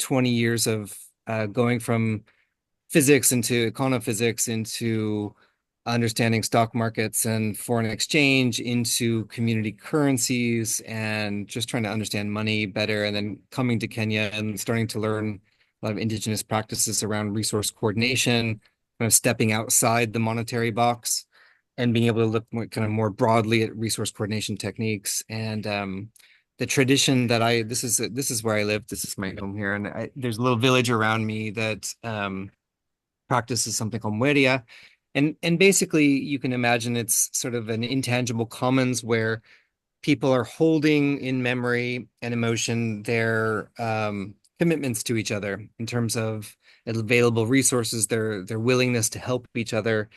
20 years of going from physics into econophysics into understanding stock markets and foreign exchange into community currencies and just trying to understand money better. And then coming to Kenya and starting to learn a lot of indigenous practices around resource coordination, kind of stepping outside the monetary box and being able to look more, kind of more broadly at resource coordination techniques. And the tradition that this is where I live. This is my home here, and there's a little village around me that practices something called mueria. And basically you can imagine it's sort of an intangible commons where people are holding in memory and emotion their commitments to each other in terms of available resources, their willingness to help each other.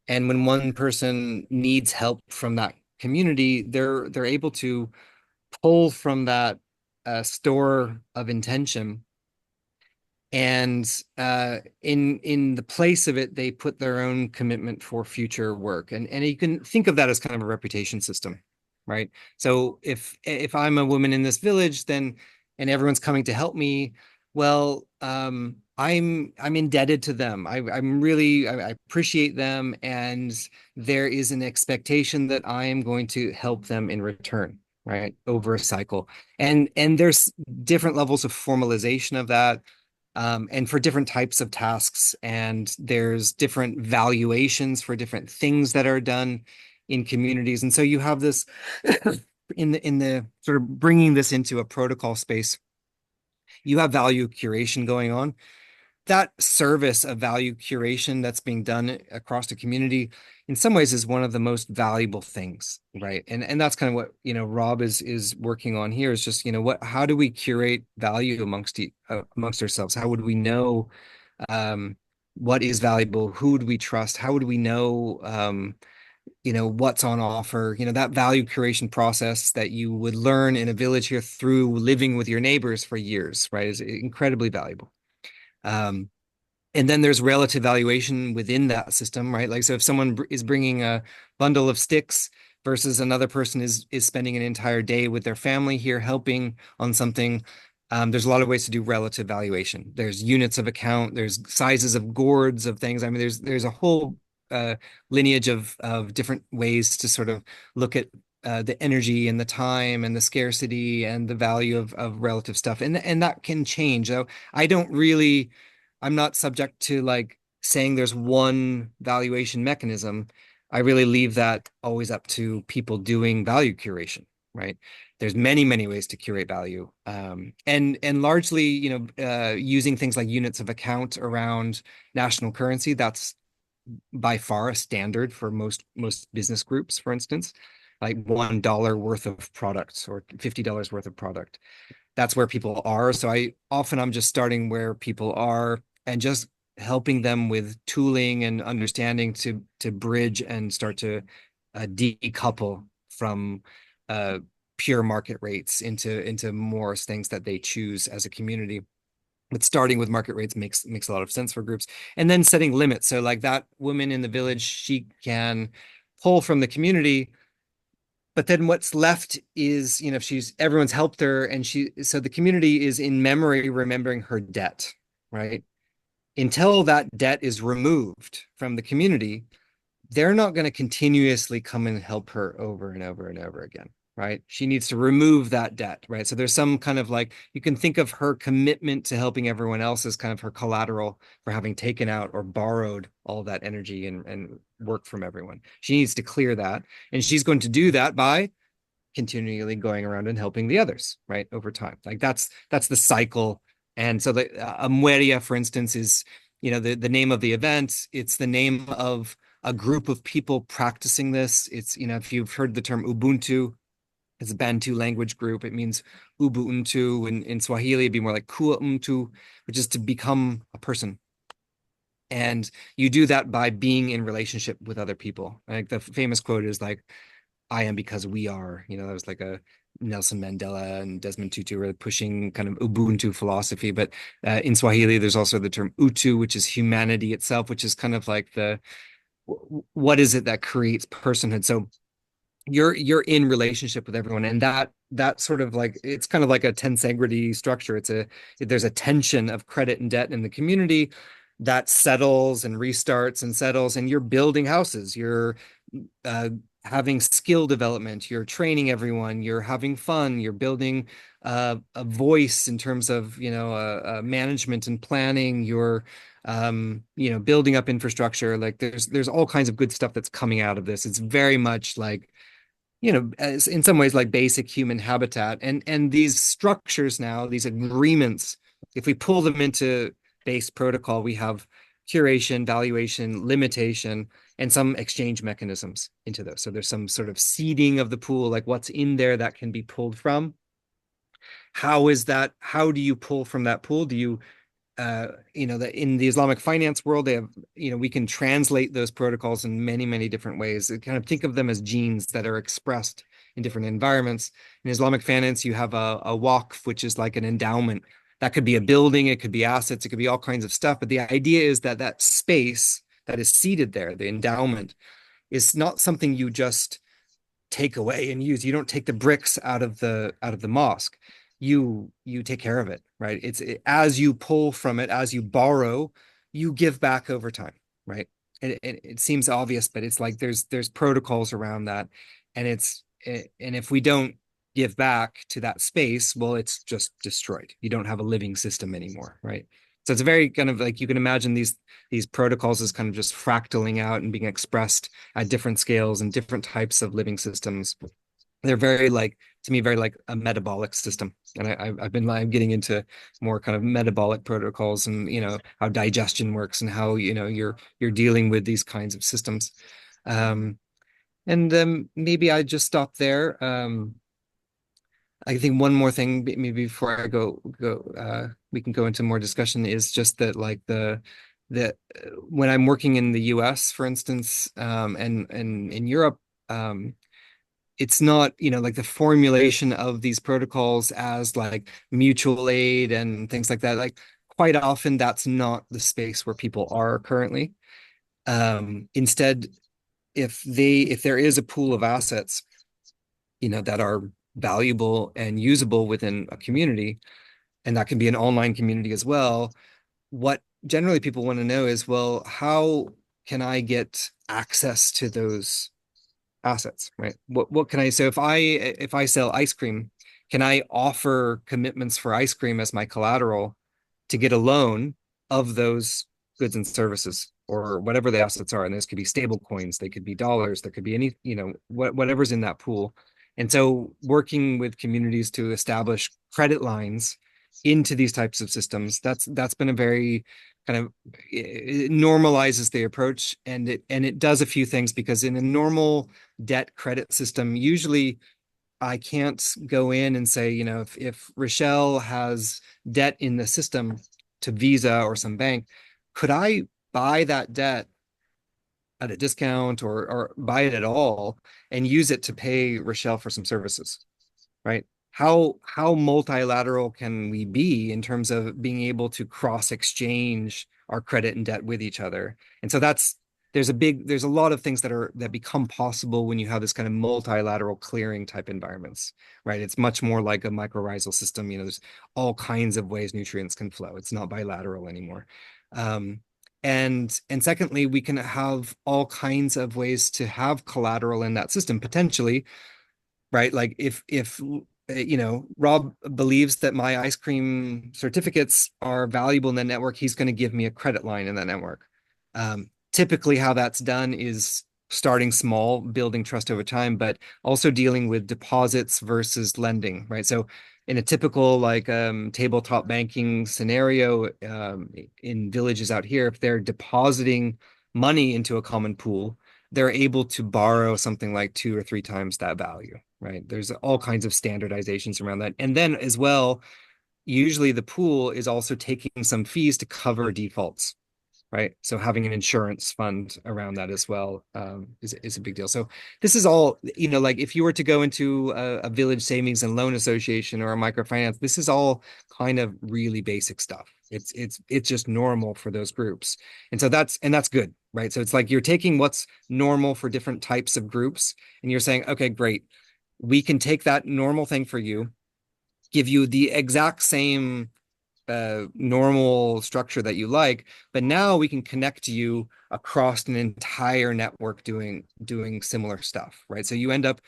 And when one person needs help from that community, they're able to pull from that store of intention, and in the place of it, they put their own commitment for future work. And you can think of that as kind of a reputation system, right? So if I'm a woman in this village, then and everyone's coming to help me, well, I'm indebted to them. I'm really I appreciate them, and there is an expectation that I am going to help them in return, right? Over a cycle. And there's different levels of formalization of that, and for different types of tasks. And there's different valuations for different things that are done in communities. And so you have this in the sort of bringing this into a protocol space, you have value curation going on. That service of value curation that's being done across the community in some ways is one of the most valuable things, right? And that's kind of what, Rob is working on here, is just, how do we curate value amongst ourselves? How would we know what is valuable? Who would we trust? How would we know what's on offer? That value curation process that you would learn in a village here through living with your neighbors for years, right, is incredibly valuable. Um, and then there's relative valuation within that system, right? Like, so if someone is bringing a bundle of sticks versus another person is spending an entire day with their family here helping on something, there's a lot of ways to do relative valuation. There's units of account, there's sizes of gourds of things. I mean, there's a whole lineage of different ways to sort of look at the energy and the time and the scarcity and the value of relative stuff, and that can change. So I don't really I'm not subject to like saying there's one valuation mechanism. I really leave that always up to people doing value curation, right? There's many, many ways to curate value. And largely, using things like units of account around national currency, that's by far a standard for most business groups, for instance, like $1 worth of product or $50 worth of product. That's where people are. So I'm just starting where people are and just helping them with tooling and understanding to bridge and start to decouple from pure market rates into more things that they choose as a community. But starting with market rates makes a lot of sense for groups, and then setting limits. So like that woman in the village, she can pull from the community, but then what's left is, if everyone's helped her, and so the community is in memory remembering her debt, right? Until that debt is removed from the community, they're not going to continuously come and help her over and over and over again, right? She needs to remove that debt, right? So there's some kind of like, you can think of her commitment to helping everyone else as kind of her collateral for having taken out or borrowed all that energy and work from everyone. She needs to clear that. And she's going to do that by continually going around and helping the others, right? Over time. Like that's the cycle. And so the Mueria, for instance, is, the name of the event. It's the name of a group of people practicing this. It's, if you've heard the term Ubuntu, it's a Bantu language group. It means Ubuntu. In Swahili, it'd be more like Kua Umtu, which is to become a person. And you do that by being in relationship with other people. Like the famous quote is like, I am because we are. That was like a Nelson Mandela and Desmond Tutu were pushing kind of Ubuntu philosophy. But in Swahili, there's also the term Utu, which is humanity itself, which is kind of like what is it that creates personhood? So you're in relationship with everyone, and that sort of like, it's kind of like a tensegrity structure. There's a tension of credit and debt in the community that settles and restarts and settles, and you're building houses, you're uh, having skill development, you're training everyone, you're having fun, you're building a voice in terms of, management and planning, you're building up infrastructure. Like there's all kinds of good stuff that's coming out of this. It's very much like, as in some ways like basic human habitat. And these structures now, these agreements, if we pull them into base protocol, we have curation, valuation, limitation, and some exchange mechanisms into those. So there's some sort of seeding of the pool, like what's in there that can be pulled from. How is that? How do you pull from that pool? Do you that in the Islamic finance world, they have, we can translate those protocols in many, many different ways. Kind of think of them as genes that are expressed in different environments. In Islamic finance, you have a waqf, which is like an endowment. That could be a building, it could be assets, it could be all kinds of stuff. But the idea is that that space that is seated there, the endowment, is not something you just take away and use. You don't take the bricks out of the mosque. You take care of it, right? As you pull from it, as you borrow, you give back over time, right? And it seems obvious, but it's like there's protocols around that, and if we don't give back to that space, well, it's just destroyed. You don't have a living system anymore, right? So it's a very kind of like, you can imagine these protocols as kind of just fractaling out and being expressed at different scales and different types of living systems. They're very like, to me, very like a metabolic system. And I've been like getting into more kind of metabolic protocols, and how digestion works, and how you're dealing with these kinds of systems. And then maybe I just stop there. I think one more thing, maybe before I we can go into more discussion, is just that like the when I'm working in the US, for instance, and in Europe, it's not, like the formulation of these protocols as like mutual aid and things like that. Like quite often that's not the space where people are currently. Instead, if there is a pool of assets, that are valuable and usable within a community, and that can be an online community as well, what generally people want to know is, well, how can I get access to those assets, right? What can I, so if I sell ice cream, can I offer commitments for ice cream as my collateral to get a loan of those goods and services, or whatever the assets are? And this could be stable coins, they could be dollars, there could be any, whatever's in that pool. And so working with communities to establish credit lines into these types of systems, that's been a very kind of, it normalizes the approach, and it does a few things, because in a normal debt credit system, usually I can't go in and say, if Rochelle has debt in the system to Visa or some bank, could I buy that debt at a discount, or buy it at all and use it to pay Rochelle for some services, right? How multilateral can we be in terms of being able to cross exchange our credit and debt with each other? And so there's a lot of things that become possible when you have this kind of multilateral clearing type environments, right? It's much more like a mycorrhizal system. There's all kinds of ways nutrients can flow. It's not bilateral anymore. Um, and secondly, we can have all kinds of ways to have collateral in that system potentially, right? Like if Rob believes that my ice cream certificates are valuable in the network, he's going to give me a credit line in that network. Typically, how that's done is starting small, building trust over time, but also dealing with deposits versus lending, right? So in a typical like tabletop banking scenario, in villages out here, if they're depositing money into a common pool, they're able to borrow something like 2 or 3 times that value, right? There's all kinds of standardizations around that. And then as well, usually the pool is also taking some fees to cover defaults, right? So having an insurance fund around that as well, is a big deal. So this is all, like if you were to go into a village savings and loan association or a microfinance, this is all kind of really basic stuff. It's just normal for those groups. And so that's good. right? So it's like you're taking what's normal for different types of groups and you're saying, okay, great. We can take that normal thing for you, give you the exact same normal structure that you like, but now we can connect you across an entire network doing similar stuff, right? So you end up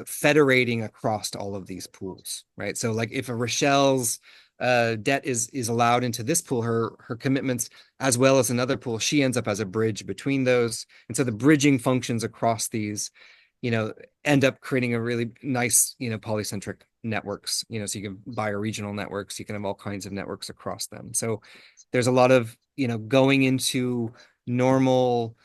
federating across all of these pools, right? So like if a Rochelle's debt is allowed into this pool, her commitments as well as another pool, she ends up as a bridge between those, and so the bridging functions across these, you know, end up creating a really nice, polycentric networks, so you can bioregional networks, you can have all kinds of networks across them. So there's a lot of, going into normal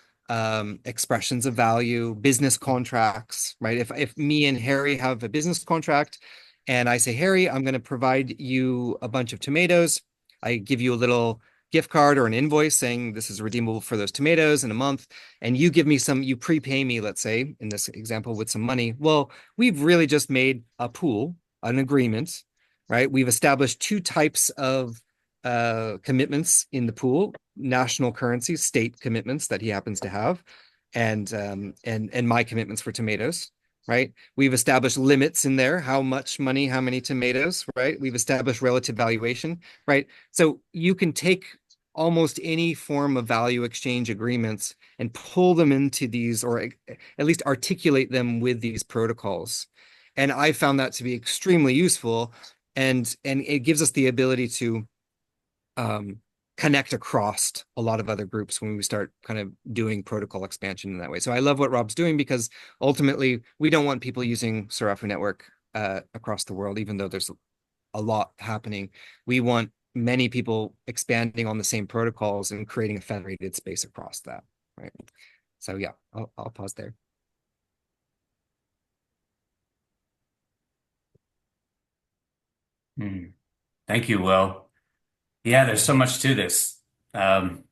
expressions of value, business contracts, right? If me and Harry have a business contract and I say, Harry, I'm going to provide you a bunch of tomatoes. I give you a little gift card or an invoice saying this is redeemable for those tomatoes in a month, and you give me some, you prepay me, let's say, in this example, with some money. Well, we've really just made a pool, an agreement, right? We've established two types of commitments in the pool: national currency, state commitments that he happens to have, and my commitments for tomatoes. Right. We've established limits in there. How much money, how many tomatoes, right? We've established relative valuation, right? So you can take almost any form of value exchange agreements and pull them into these, or at least articulate them with these protocols. And I found that to be extremely useful. And it gives us the ability to um, connect across a lot of other groups when we start kind of doing protocol expansion in that way. So I love what Rob's doing, because ultimately we don't want people using Serafu Network across the world, even though there's a lot happening. We want many people expanding on the same protocols and creating a federated space across that, right? So yeah, I'll pause there. Thank you, Will. Yeah, there's so much to this. Um,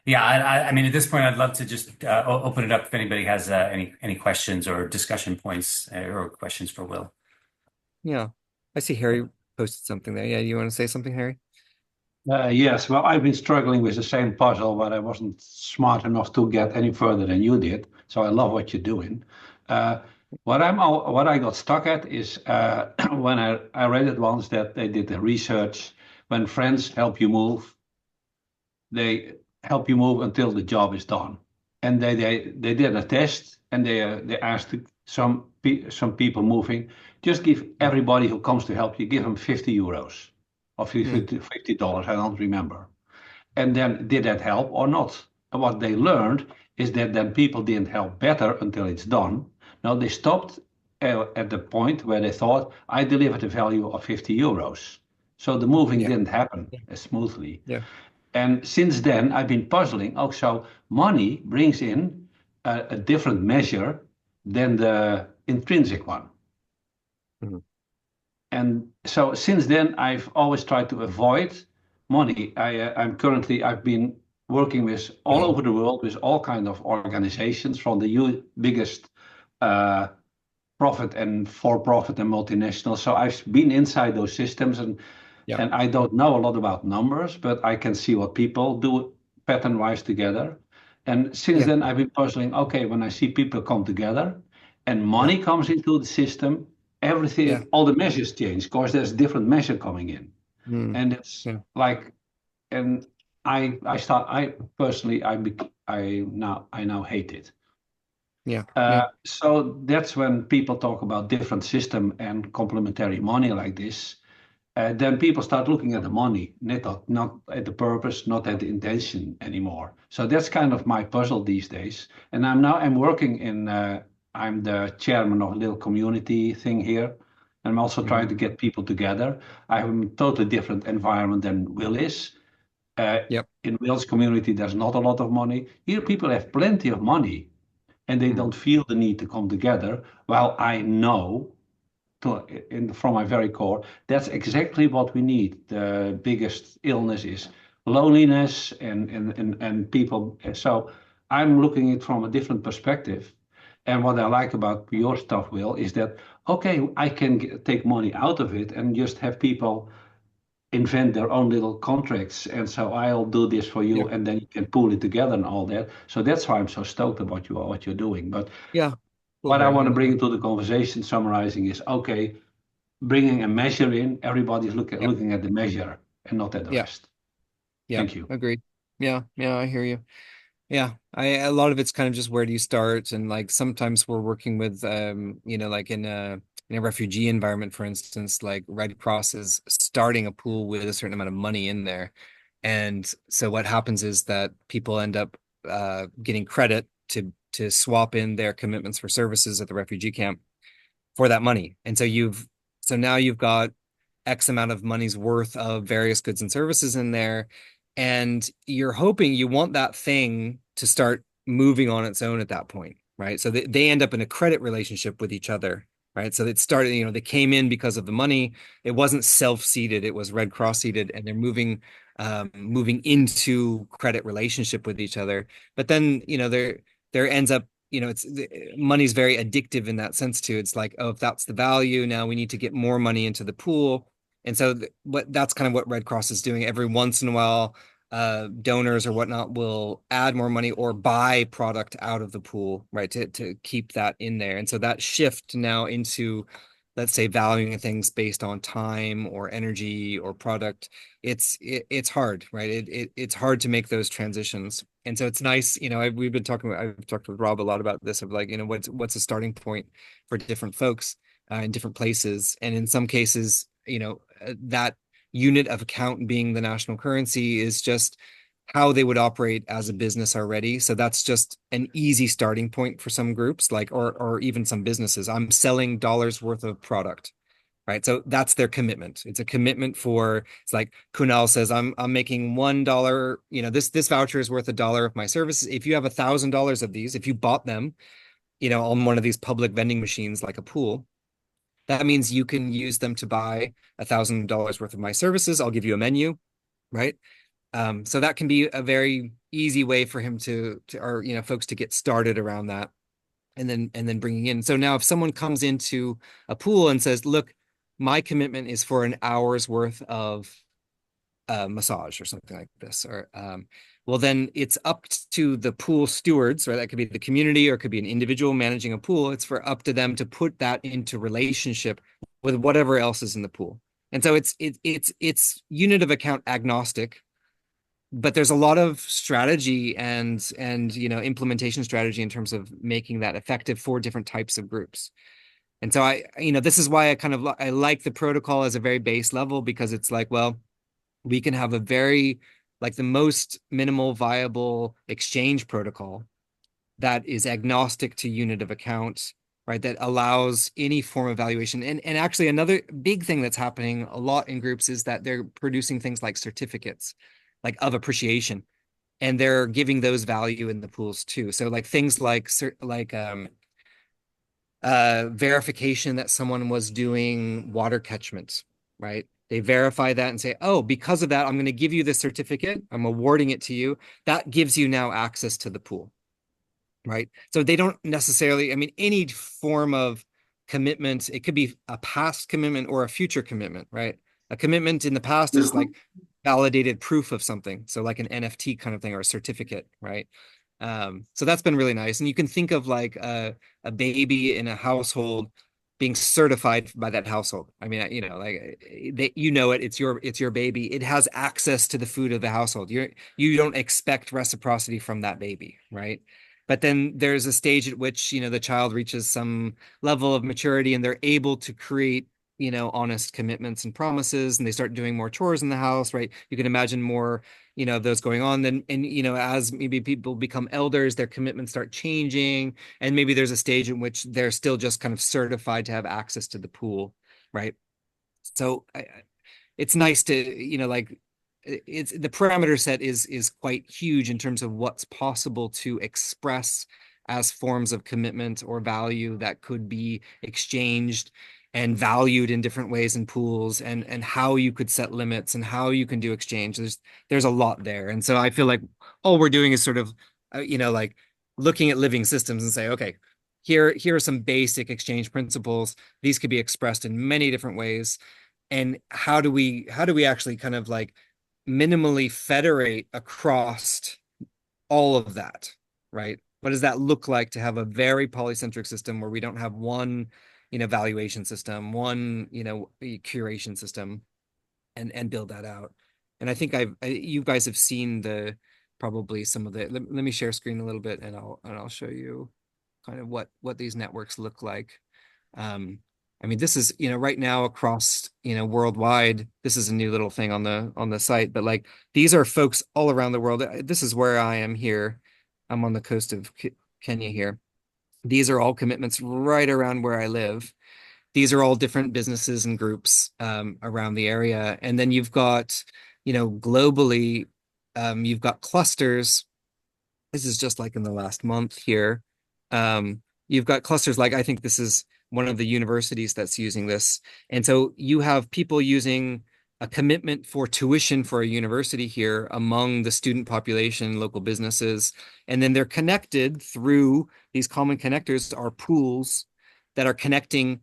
yeah, I mean, at this point, I'd love to just open it up if anybody has any questions or discussion points or questions for Will. Yeah, I see Harry posted something there. Yeah, you want to say something, Harry? Yes, well, I've been struggling with the same puzzle, but I wasn't smart enough to get any further than you did. So I love what you're doing. Uh, what I got stuck at is when I read it once that they did the research. When friends help you move, they help you move until the job is done. And they did a test, and they asked some people moving, just give Mm. everybody who comes to help you, give them 50 euros or Mm. $50, I don't remember. And then did that help or not? And what they learned is that then people didn't help better until it's done. Now they stopped at the point where they thought, I delivered a value of 50 euros. So the moving Yeah. didn't happen Yeah. as smoothly. Yeah. And since then, I've been puzzling. Also, money brings in a different measure than the intrinsic one. Mhm. And so since then, I've always tried to avoid money. I've been working with all over the world with all kinds of organizations, from the biggest uh, profit and for-profit and multinational. So I've been inside those systems, Yeah. and I don't know a lot about numbers, but I can see what people do pattern-wise together. And since Yeah. then, I've been puzzling, okay, when I see people come together and Yeah. money comes into the system, Yeah. everything, all the measures change because there's different measure coming in. Mm. And it's Yeah. like, and I personally, I now hate it. Yeah. Yeah. So that's when people talk about different system and complementary money like this. Then people start looking at the money, not at the purpose, not at the intention anymore. So that's kind of my puzzle these days. And I'm working in. I'm the chairman of a little community thing here. I'm also Mhm. trying to get people together. I have a totally different environment than Will is. Uh, Yep. in Will's community, there's not a lot of money. Here, people have plenty of money, and they Mhm. don't feel the need to come together. While I know from my very core, that's exactly what we need. The biggest illness is loneliness and people. So I'm looking at it from a different perspective. And what I like about your stuff, Will, is that, okay, I can take money out of it and just have people invent their own little contracts, and so I'll do this for Yeah. you, and then you can pool it together and all that. So that's why I'm so stoked about what you're doing. But Yeah. Cool, what I Barry. want to bring into the conversation, summarizing, is okay, bringing a measure in. Everybody's Yeah. looking at the measure and not at the Yeah. rest. Yeah. Thank you. Agreed. Yeah. Yeah. I hear you. Yeah, a lot of it's kind of just where do you start, and like sometimes we're working with like in a refugee environment, for instance, like Red Cross is starting a pool with a certain amount of money in there, and so what happens is that people end up getting credit to swap in their commitments for services at the refugee camp for that money, and so now you've got X amount of money's worth of various goods and services in there. And you're hoping you want that thing to start moving on its own at that point, right? So they end up in a credit relationship with each other, right? So it started, they came in because of the money. It wasn't self-seeded, it was Red Cross seeded, and they're moving into credit relationship with each other. But then, there ends up it's money's very addictive in that sense too. It's like, oh, if that's the value, now we need to get more money into the pool. And so that's kind of what Red Cross is doing. Every once in a while, donors or whatnot will add more money or buy product out of the pool, right, to keep that in there. And so that shift now into, let's say, valuing things based on time or energy or product, it's hard, right? It's hard to make those transitions. And so it's nice, I've talked with Rob a lot about this of like, what's a starting point for different folks in different places. And in some cases, that unit of account being the national currency is just how they would operate as a business already. So that's just an easy starting point for some groups, like or even some businesses. I'm selling dollars worth of product, right? So that's their commitment. It's a commitment for, it's like Kunal says, I'm making $1, this voucher is worth $1 of my services. If you have $1,000 of these, if you bought them, on one of these public vending machines like a pool, that means you can use them to buy $1,000 worth of my services. I'll give you a menu, right? So that can be a very easy way for him or folks to get started around that, and then bringing in. So now if someone comes into a pool and says, "Look, my commitment is for an hour's worth of massage or something like this," or well, then it's up to the pool stewards, right? That could be the community or it could be an individual managing a pool. It's for up to them to put that into relationship with whatever else is in the pool. And so it's unit of account agnostic, but there's a lot of strategy and implementation strategy in terms of making that effective for different types of groups. And so this is why I like the protocol as a very base level, because it's like, well, we can have a very, like, the most minimal viable exchange protocol that is agnostic to unit of account, right? That allows any form of valuation. And actually another big thing that's happening a lot in groups is that they're producing things like certificates, like of appreciation, and they're giving those value in the pools too. So like things like verification that someone was doing water catchment, right? They verify that and say, oh, because of that, I'm going to give you this certificate. I'm awarding it to you. That gives you now access to the pool, right? So they don't necessarily, I mean, any form of commitment, it could be a past commitment or a future commitment, right? A commitment in the past is like validated proof of something. So like an NFT kind of thing or a certificate, right? So that's been really nice. And you can think of like a baby in a household being certified by that household. I mean, like it's your baby. It has access to the food of the household. You don't expect reciprocity from that baby, right? But then there's a stage at which, the child reaches some level of maturity and they're able to create, honest commitments and promises, and they start doing more chores in the house, right? You can imagine more, of those going on. Then, and, as maybe people become elders, their commitments start changing. And maybe there's a stage in which they're still just kind of certified to have access to the pool, right? So it's nice to, like, it's the parameter set is quite huge in terms of what's possible to express as forms of commitment or value that could be exchanged and valued in different ways in pools, and how you could set limits and how you can do exchange. There's a lot there. And so I feel like all we're doing is sort of like looking at living systems and say, okay, here are some basic exchange principles. These could be expressed in many different ways, and how do we actually kind of like minimally federate across all of that, right? What does that look like to have a very polycentric system where we don't have one, valuation system, one, curation system, and build that out? And I think you guys have seen the probably some of the. Let me share screen a little bit, and I'll show you kind of what these networks look like. Um, I mean, this is, right now across, worldwide, this is a new little thing on the site, but like these are folks all around the world. This is where I am here. I'm on the coast of Kenya here. These are all commitments right around where I live. These are all different businesses and groups around the area. And then you've got, globally, you've got clusters. This is just like in the last month here. You've got clusters like I think this is one of the universities that's using this. And so you have people using a commitment for tuition for a university here among the student population, local businesses. And then they're connected through these common connectors are pools that are connecting.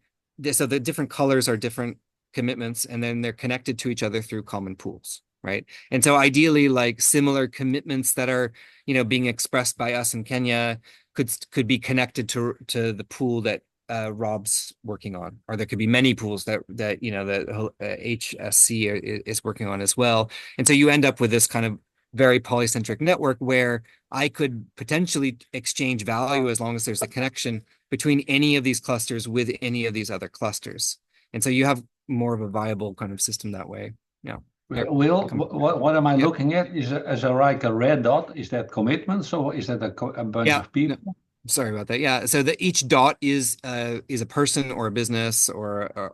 So the different colors are different commitments, and then they're connected to each other through common pools, right? And so ideally, like similar commitments that are being expressed by us in Kenya could be connected to the pool that Rob's working on, or there could be many pools that that HSC is working on as well. And so you end up with this kind of very polycentric network where I could potentially exchange value as long as there's a connection between any of these clusters with any of these other clusters. And so you have more of a viable kind of system that way. Yeah. Here, Will, what am I yep. looking at? Is a like a red dot? Is that commitments or is that a bunch Yeah. of No, people? sorry about that. Yeah. So that each dot is a person or a business or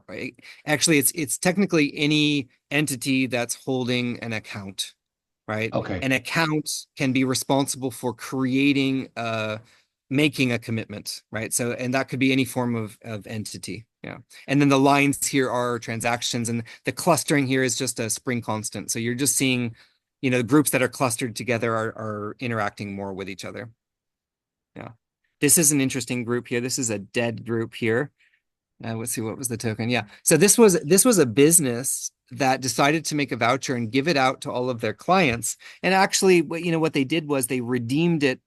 actually it's technically any entity that's holding an account, right? Okay. An account can be responsible for creating making a commitment, right? So and that could be any form of entity. Yeah. And then the lines here are transactions, and the clustering here is just a spring constant. So you're just seeing, groups that are clustered together are interacting more with each other. Yeah. This is an interesting group here. This is a dead group here. Let's see, what was the token? Yeah. So this was a business that decided to make a voucher and give it out to all of their clients. And actually, what they did was they redeemed it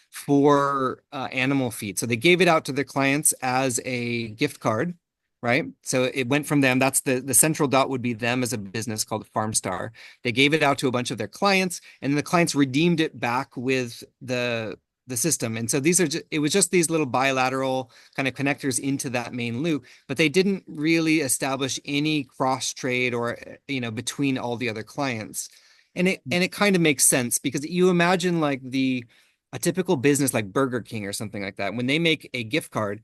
for animal feed. So they gave it out to their clients as a gift card, right? So it went from them. That's the central dot would be them as a business called Farmstar. They gave it out to a bunch of their clients, and the clients redeemed it back with the system. And so it was just these little bilateral kind of connectors into that main loop, but they didn't really establish any cross trade or, between all the other clients. And it kind of makes sense because you imagine like a typical business like Burger King or something like that. When they make a gift card,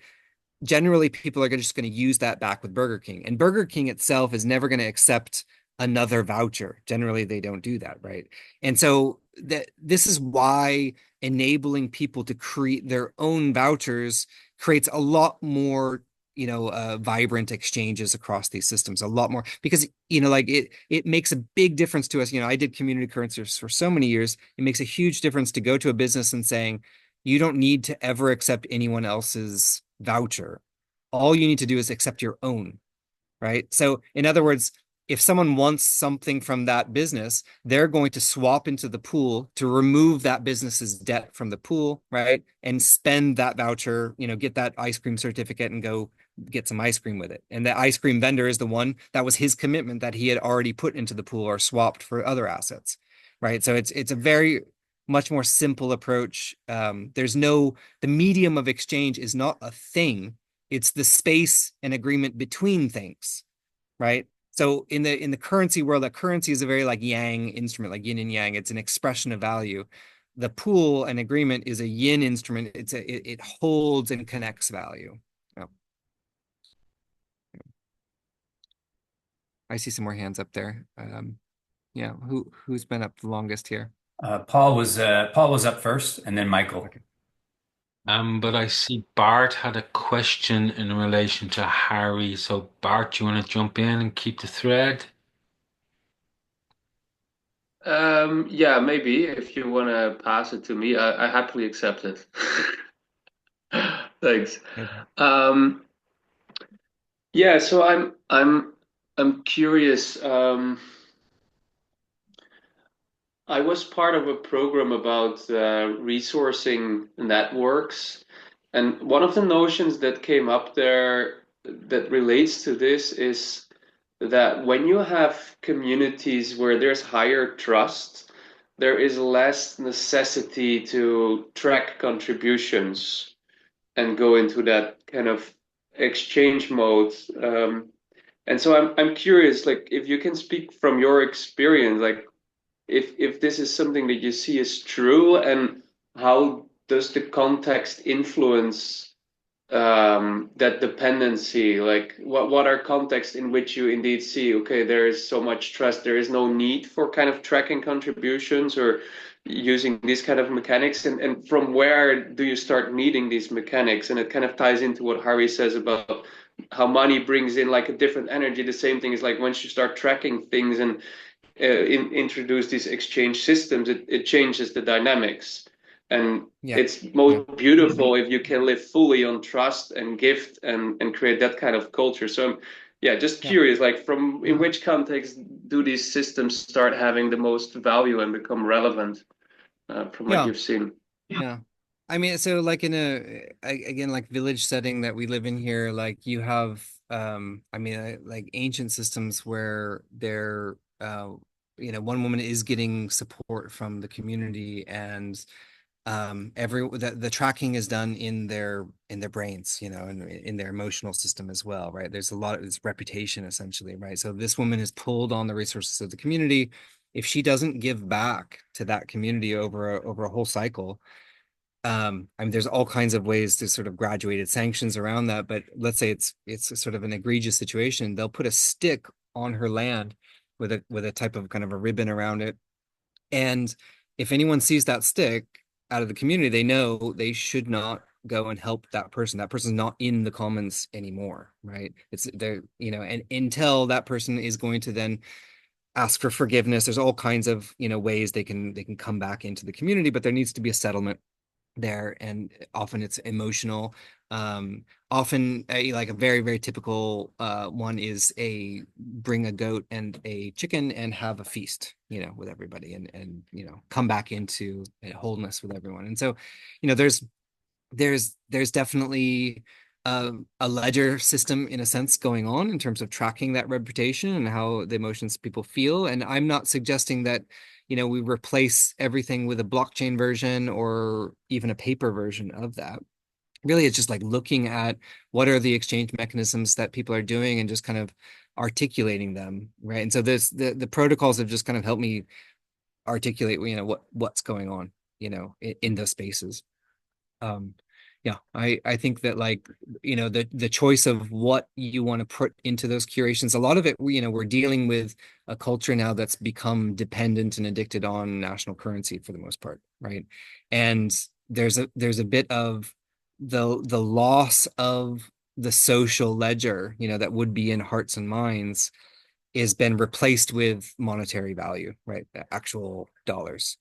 generally people are just going to use that back with Burger King. And Burger King itself is never going to accept another voucher. Generally, they don't do that, right? And so this is why enabling people to create their own vouchers creates a lot more vibrant exchanges across these systems, a lot more because like it makes a big difference to us. I did community currencies for so many years. It makes a huge difference to go to a business and saying you don't need to ever accept anyone else's voucher. All you need to do is accept your own, right? So, in other words, if someone wants something from that business, they're going to swap into the pool to remove that business's debt from the pool, right? And spend that voucher, get that ice cream certificate and go get some ice cream with it. And the ice cream vendor is the one that was his commitment that he had already put into the pool or swapped for other assets, right? So it's a very much more simple approach. The medium of exchange is not a thing. It's the space and agreement between things, right? So in the currency world, a currency is a very like yang instrument, like yin and yang. It's an expression of value. The pool and agreement is a yin instrument. It holds and connects value. Oh, I see some more hands up there. Yeah, who's been up the longest here? Paul was up first, and then Michael. Okay. But I see Bart had a question in relation to Harry. So Bart, you want to jump in and keep the thread? Yeah, maybe if you want to pass it to me, I happily accept it. Thanks. Okay. Yeah, so I'm I'm curious. I was part of a program about resourcing networks, and one of the notions that came up there that relates to this is that when you have communities where there's higher trust, there is less necessity to track contributions and go into that kind of exchange mode. And so I'm curious, like if you can speak from your experience, like if this is something that you see as true, and how does the context influence that dependency? Like what are contexts in which you indeed see, okay, there is so much trust, there is no need for kind of tracking contributions or using these kind of mechanics, and from where do you start needing these mechanics? And it kind of ties into what Harry says about how money brings in like a different energy. The same thing is like once you start tracking things and introduce these exchange systems, it changes the dynamics. And Yeah. it's most Yeah. beautiful if you can live fully on trust and gift and create that kind of culture. So I'm, yeah, just Yeah. curious, like from in which context do these systems start having the most value and become relevant from what Yeah. you've seen? Yeah. I mean, so like in again, like village setting that we live in here, like you have, I mean, like ancient systems where they're, one woman is getting support from the community, and the tracking is done in their brains, and in their emotional system as well, right? There's a lot of it's reputation essentially, right? So this woman is pulled on the resources of the community. If she doesn't give back to that community over a whole cycle, I mean, there's all kinds of ways to sort of graduated sanctions around that, but let's say it's a sort of an egregious situation. They'll put a stick on her land with a type of kind of a ribbon around it, and if anyone sees that stick out of the community, they know they should not go and help that person. That person's not in the commons anymore, right? It's there, and until that person is going to then ask for forgiveness. There's all kinds of, ways they can come back into the community, but there needs to be a settlement there, and often it's emotional. Often like a very, very typical one is a bring a goat and a chicken and have a feast, with everybody, and come back into wholeness with everyone. And so, there's definitely a ledger system in a sense going on in terms of tracking that reputation and how the emotions people feel. And I'm not suggesting that, we replace everything with a blockchain version or even a paper version of that. Really, it's just like looking at what are the exchange mechanisms that people are doing and just kind of articulating them, right? And so the protocols have just kind of helped me articulate, what's going on, in those spaces. um yeah, I think that, like, the choice of what you want to put into those curations, a lot of it, we're dealing with a culture now that's become dependent and addicted on national currency for the most part, right? And there's a bit of the loss of the social ledger, that would be in hearts and minds, is been replaced with monetary value, right? Actual dollars.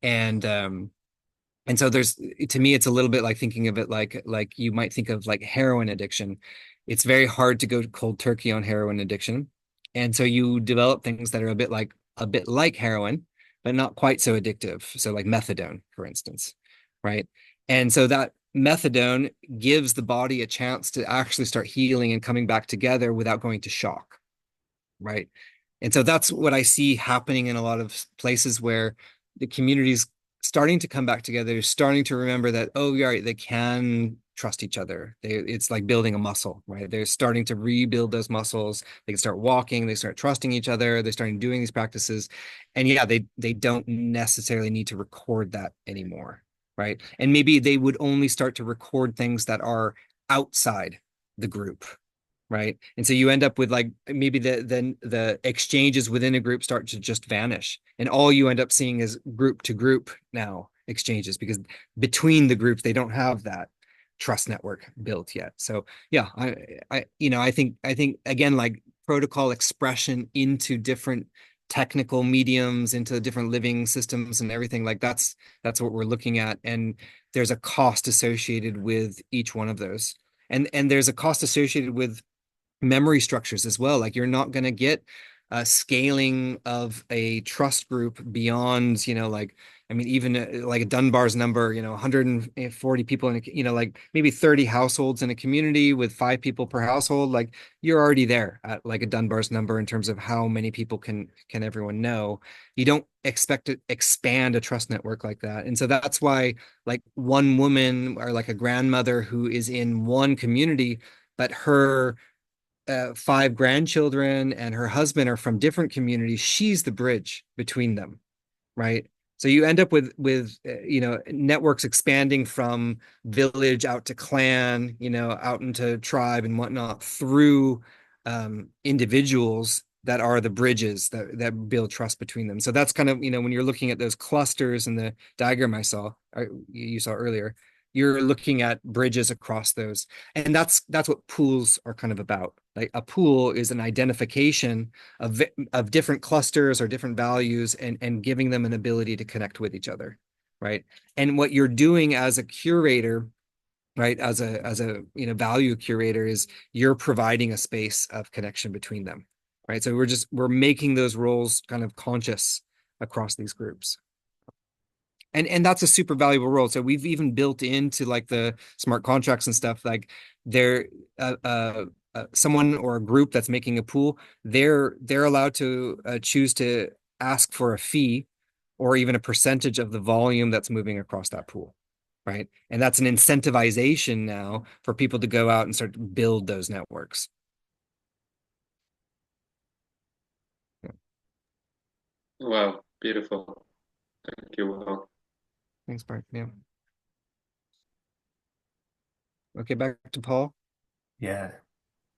And so to me, it's a little bit like thinking of it like you might think of like heroin addiction. It's very hard to go cold turkey on heroin addiction. And so you develop things that are a bit like heroin, but not quite so addictive. So like methadone, for instance, right? And so that methadone gives the body a chance to actually start healing and coming back together without going to shock, right? And so that's what I see happening in a lot of places where the community's starting to come back together, starting to remember that, oh, yeah, right, they can trust each other. It's like building a muscle, right? They're starting to rebuild those muscles. They can start walking, they start trusting each other, they're starting doing these practices. And yeah, they don't necessarily need to record that anymore, right? And maybe they would only start to record things that are outside the group, right? And so you end up with like maybe the exchanges within a group start to just vanish, and all you end up seeing is group to group now exchanges, because between the groups they don't have that trust network built yet. So yeah, I think again, like protocol expression into different technical mediums, into different living systems and everything, like that's what we're looking at. And there's a cost associated with each one of those, and there's a cost associated with memory structures as well. Like you're not going to get a scaling of a trust group beyond, like, I mean, even like a Dunbar's number, 140 people in like maybe 30 households in a community with 5 people per household. Like you're already there at like a Dunbar's number in terms of how many people can everyone know. You don't expect to expand a trust network like that. And so that's why like one woman or like a grandmother who is in one community, but her 5 grandchildren and her husband are from different communities, she's the bridge between them, right? So you end up with networks expanding from village out to clan, out into tribe and whatnot through individuals that are the bridges that build trust between them. So that's kind of, when you're looking at those clusters in the diagram you saw earlier, you're looking at bridges across those. And that's what pools are kind of about. Like a pool is an identification of different clusters or different values and giving them an ability to connect with each other, right? And what you're doing as a curator, right, as a value curator, is you're providing a space of connection between them, right? So we're making those roles kind of conscious across these groups. And that's a super valuable role. So we've even built into like the smart contracts and stuff, like they're someone or a group that's making a pool, they're allowed to choose to ask for a fee or even a percentage of the volume that's moving across that pool, right? And that's an incentivization now for people to go out and start to build those networks. Yeah. Wow, beautiful. Thank you, Will. Thanks, Bart. Yeah. Okay, back to Paul. Yeah.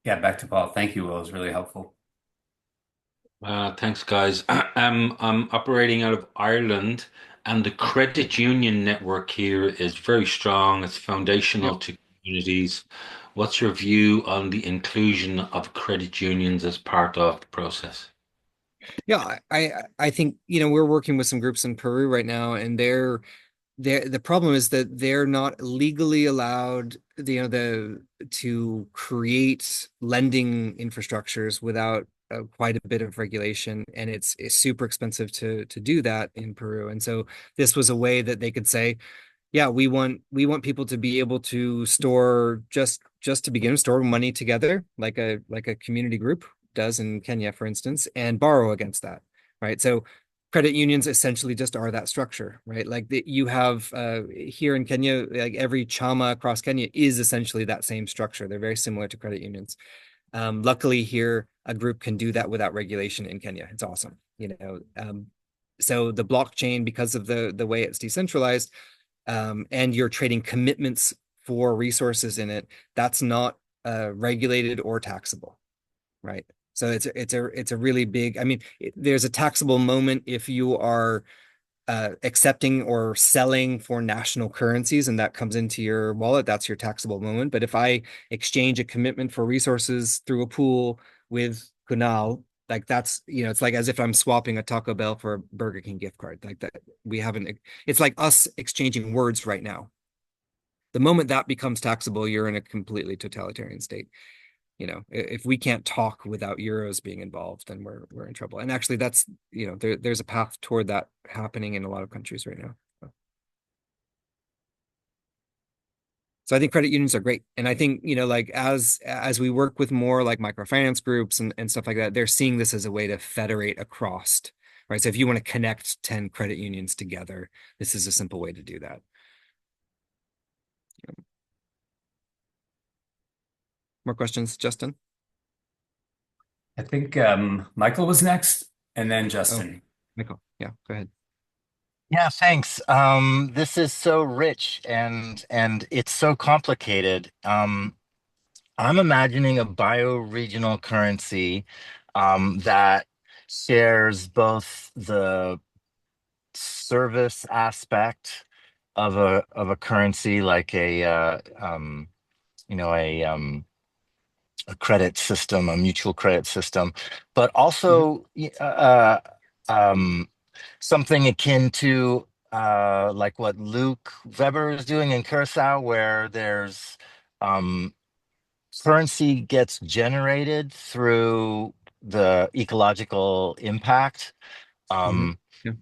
Yeah, back to Paul. Thank you, Will. It was really helpful. Thanks, guys. I'm operating out of Ireland, and the credit union network here is very strong. It's foundational Yep. to communities. What's your view on the inclusion of credit unions as part of the process? Yeah, I think, we're working with some groups in Peru right now, and the problem is that they're not legally allowed, to create lending infrastructures without quite a bit of regulation, and it's super expensive to do that in Peru. And so this was a way that they could say, yeah, we want people to be able to store just to begin store money together, like a community group does in Kenya, for instance, and borrow against that, right? So credit unions essentially just are that structure, right? Like you have here in Kenya, like every chama across Kenya is essentially that same structure. They're very similar to credit unions. Luckily here, a group can do that without regulation in Kenya. It's awesome, so the blockchain, because of the way it's decentralized, and you're trading commitments for resources in it, that's not regulated or taxable, right? So it's a really big. I mean, there's a taxable moment if you are accepting or selling for national currencies, and that comes into your wallet. That's your taxable moment. But if I exchange a commitment for resources through a pool with Kunal, like that's, it's like as if I'm swapping a Taco Bell for a Burger King gift card. Like that, we haven't. It's like us exchanging words right now. The moment that becomes taxable, you're in a completely totalitarian state. If we can't talk without euros being involved, then we're in trouble. And actually, that's, there's a path toward that happening in a lot of countries right now. So I think credit unions are great. And I think, like as we work with more like microfinance groups and stuff like that, they're seeing this as a way to federate across, right? So if you want to connect 10 credit unions together, this is a simple way to do that. More questions, Justin? I think Michael was next, and then Oh, Justin. Michael. Yeah, go ahead. Yeah, thanks. This is so rich and it's so complicated. I'm imagining a bioregional currency that shares both the service aspect of a currency, like you know, a credit system, a mutual credit system, but Mhm. also um, something akin to like what Luke Weber is doing in Curacao, where there's um, currency gets generated through the ecological impact. Mhm. Um, Yeah.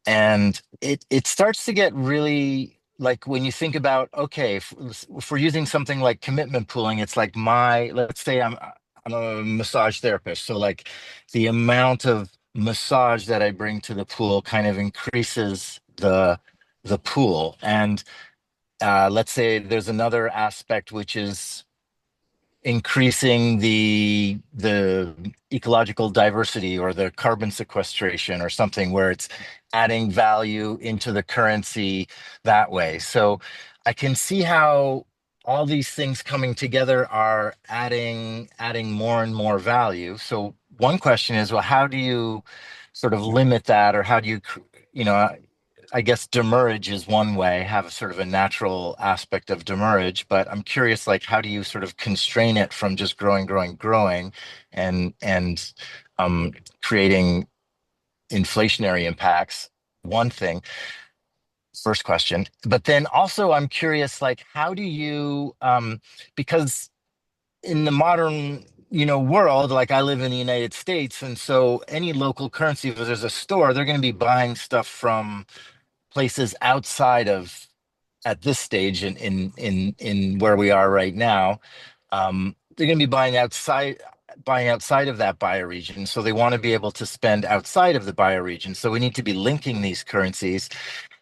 and it starts to get really like when you think about, okay, if we're using something like commitment pooling, it's like let's say I'm a massage therapist. So like the amount of massage that I bring to the pool kind of increases the pool. And let's say there's another aspect which is increasing the ecological diversity or the carbon sequestration or something where it's adding value into the currency that way. So I can see how all these things coming together are adding more and more value. So one question is, well, how do you sort of limit that, or how do you, you know, I guess demurrage is one way, have a sort of a natural aspect of demurrage, but I'm curious, like, how do you sort of constrain it from just growing, and creating inflationary impacts? One thing, first question. But then also, I'm curious, like, how do you, because in the modern, world, like I live in the United States, and so any local currency, if there's a store, they're going to be buying stuff from places outside of at this stage in where we are right now. They're going to be buying outside of that bioregion, so they want to be able to spend outside of the bioregion. So we need to be linking these currencies,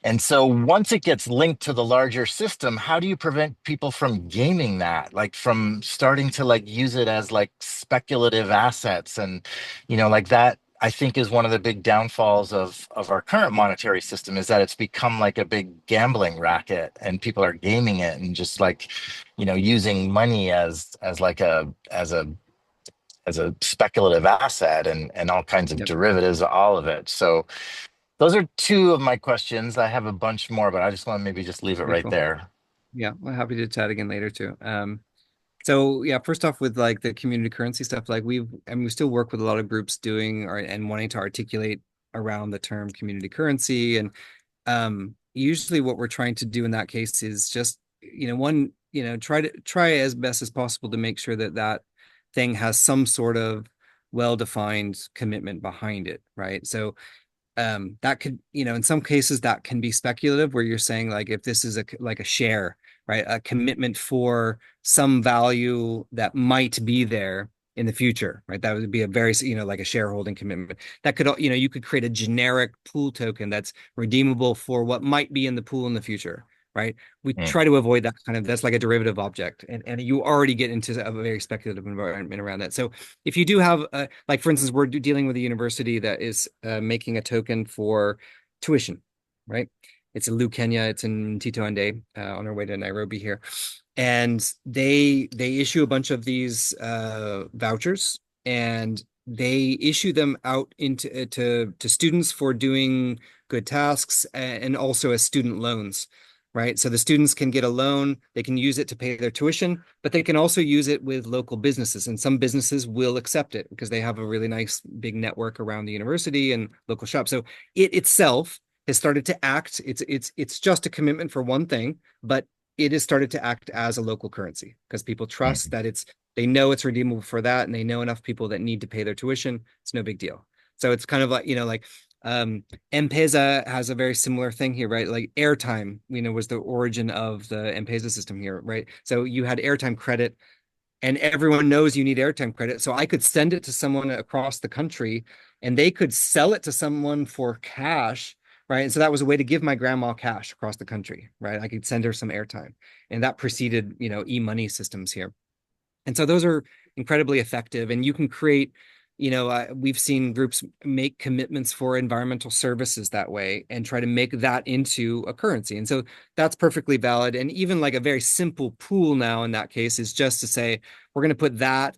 and so once it gets linked to the larger system, how do you prevent people from gaming that, like from starting to like use it as like speculative assets? And like that, I think, is one of the big downfalls of our current monetary system, is that it's become like a big gambling racket and people are gaming it and just like, using money as like as a speculative asset, and all kinds of Yep. derivatives, all of it. So those are two of my questions. I have a bunch more, but I just want to maybe just leave it Very right cool. there. Yeah, we're happy to chat again later too. So yeah, first off with like the community currency stuff, like we still work with a lot of groups doing or and wanting to articulate around the term community currency. And usually what we're trying to do in that case is just, one, try as best as possible to make sure that that thing has some sort of well-defined commitment behind it, right? So that could, in some cases that can be speculative where you're saying like if this is like a share, right, a commitment for some value that might be there in the future, right, that would be a very, like a shareholding commitment that could, you could create a generic pool token that's redeemable for what might be in the pool in the future, right? We Mm, try to avoid that kind of, that's like a derivative object, and you already get into a very speculative environment around that. So if you do have like for instance, we're dealing with a university that is making a token for tuition, right? It's in Lu Kenya, it's in Tito Ande, on our way to Nairobi here, and they issue a bunch of these vouchers, and they issue them out into to students for doing good tasks, and also as student loans, right? So the students can get a loan, they can use it to pay their tuition, but they can also use it with local businesses. And some businesses will accept it because they have a really nice big network around the university and local shops. So it itself has started to act. It's just a commitment for one thing, but it has started to act as a local currency because people trust mm, that they know it's redeemable for that, and they know enough people that need to pay their tuition. It's no big deal. So it's kind of like, like M-Pesa has a very similar thing here, right? Like airtime, was the origin of the M-Pesa system here, right? So you had airtime credit, and everyone knows you need airtime credit. So I could send it to someone across the country, and they could sell it to someone for cash, right? And so that was a way to give my grandma cash across the country, right? I could send her some airtime, and that preceded, e-money systems here. And so those are incredibly effective. And you can create, we've seen groups make commitments for environmental services that way and try to make that into a currency. And so that's perfectly valid. And even like a very simple pool now in that case is just to say, we're going to put that,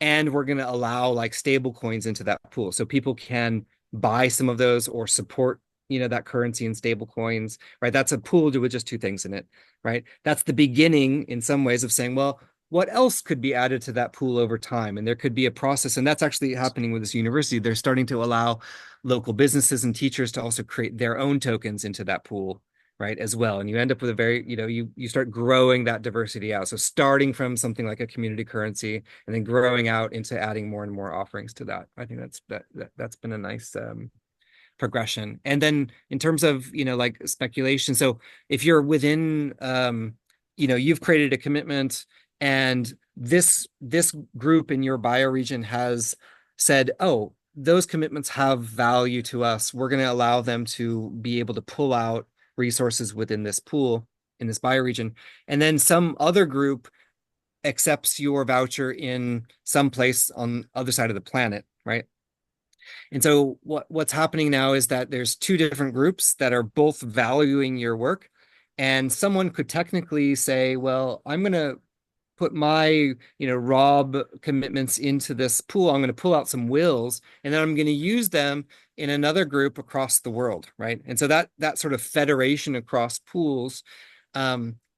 and we're going to allow like stable coins into that pool. So people can buy some of those or support, that currency in stable coins, right? That's a pool with just two things in it, right? That's the beginning in some ways of saying, well, what else could be added to that pool over time? And there could be a process. And that's actually happening with this university. They're starting to allow local businesses and teachers to also create their own tokens into that pool. right, as well. And you end up with a very, you start growing that diversity out. So starting from something like a community currency and then growing out into adding more and more offerings to that. I think that's been a nice progression. And then in terms of, like speculation, so if you're within, you've created a commitment and this group in your bioregion has said, oh, those commitments have value to us. We're going to allow them to be able to pull out resources within this pool in this bioregion. And then some other group accepts your voucher in some place on the other side of the planet, right? And so what's happening now is that there's two different groups that are both valuing your work. And someone could technically say, well, I'm going to put my, Rob commitments into this pool. I'm going to pull out some wills and then I'm going to use them in another group across the world, right? And so that sort of federation across pools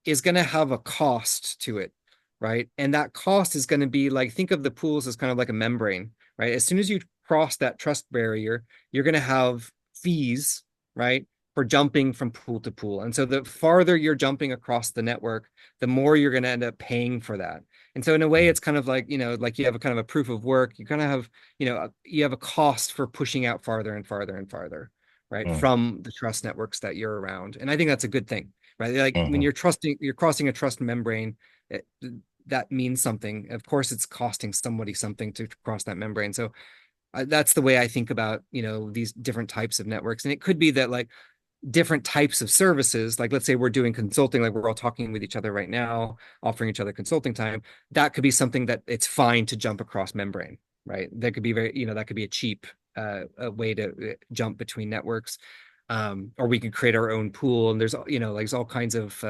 is going to have a cost to it, right? And that cost is going to be like, think of the pools as kind of like a membrane, right? As soon as you cross that trust barrier, you're going to have fees, right, for jumping from pool to pool. And so the farther you're jumping across the network, the more you're going to end up paying for that. And so in a way, it's kind of like, like you have a kind of a proof of work. You kind of have, you have a cost for pushing out farther and farther and farther, right, from the trust networks that you're around. And I think that's a good thing, right? Like when you're crossing a trust membrane, that means something. Of course, it's costing somebody something to cross that membrane. So that's the way I think about, these different types of networks. And it could be that like different types of services, like let's say we're doing consulting, like we're all talking with each other right now, offering each other consulting time. That could be something that it's fine to jump across membrane, right? That could be that could be a cheap a way to jump between networks. Or we could create our own pool. And there's, like all kinds of,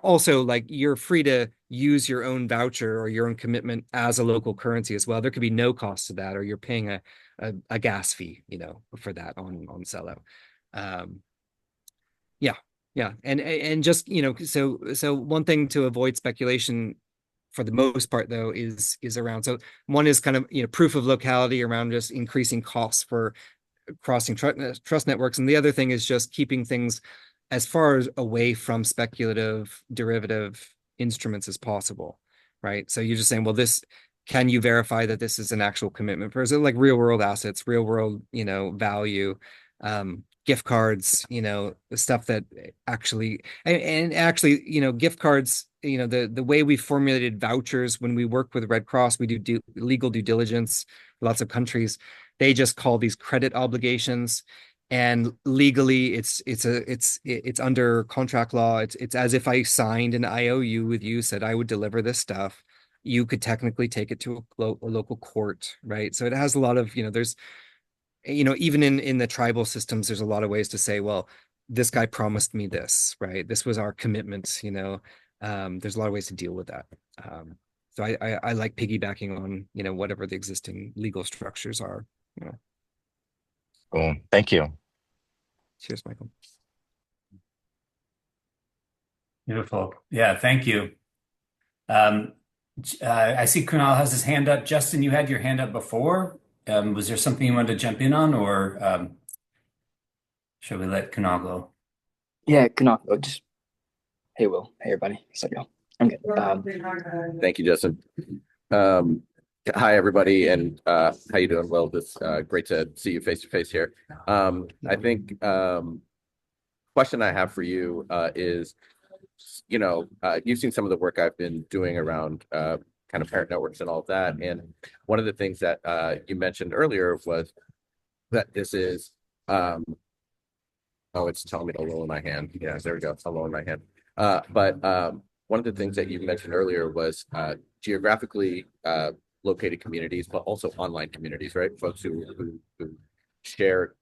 also like you're free to use your own voucher or your own commitment as a local currency as well. There could be no cost to that, or you're paying a gas fee, for that on Cello. Yeah, yeah. And just, so one thing to avoid speculation for the most part though is around, so one is kind of, proof of locality around just increasing costs for crossing trust networks. And the other thing is just keeping things as far as away from speculative derivative instruments as possible, right? So you're just saying, well, can you verify that this is an actual commitment for, is it like real world assets, real world, value, gift cards, stuff that actually, and actually, gift cards, the way we formulated vouchers when we work with Red Cross, we do legal due diligence. Lots of countries, they just call these credit obligations, and legally it's under contract law. It's as if I signed an IOU with you, said I would deliver this stuff. You could technically take it to a local court, right? So it has a lot of, there's, even in the tribal systems, there's a lot of ways to say, well, this guy promised me this, right? This was our commitment, there's a lot of ways to deal with that. So I like piggybacking on, whatever the existing legal structures are. Cool. Thank you. Cheers, Michael. Beautiful. Yeah, thank you. I see Kunal has his hand up. Justin, you had your hand up before. Was there something you wanted to jump in on, or should we let Kunal go? Yeah, Kunal, just hey, Will. Hey, everybody. What's up, y'all? I'm good. Thank you, Justin. Hi, everybody, and how you doing? Well, it's great to see you face to face here. I think question I have for you is, you've seen some of the work I've been doing around kind of parent networks and all of that, and one of the things that you mentioned earlier was that this is oh, it's telling me to lower my hand. Yeah, there we go. I'll lower my hand. But one of the things that you mentioned earlier was geographically located communities, but also online communities, right? Folks who share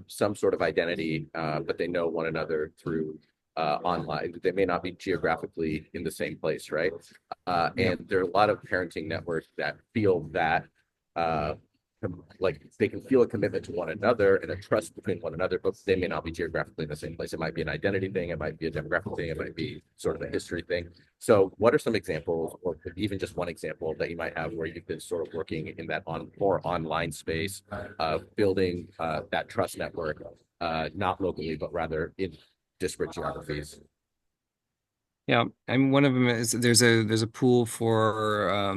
some sort of identity, but they know one another through online. They may not be geographically in the same place, right? And there are a lot of parenting networks that feel that like they can feel a commitment to one another and a trust between one another, but they may not be geographically in the same place. It might be an identity thing, it might be a demographic thing, it might be sort of a history thing. So what are some examples, or even just one example that you might have where you've been sort of working in that more online space of building that trust network, not locally, but rather in disparate geographies. Yeah, I mean one of them is there's a pool for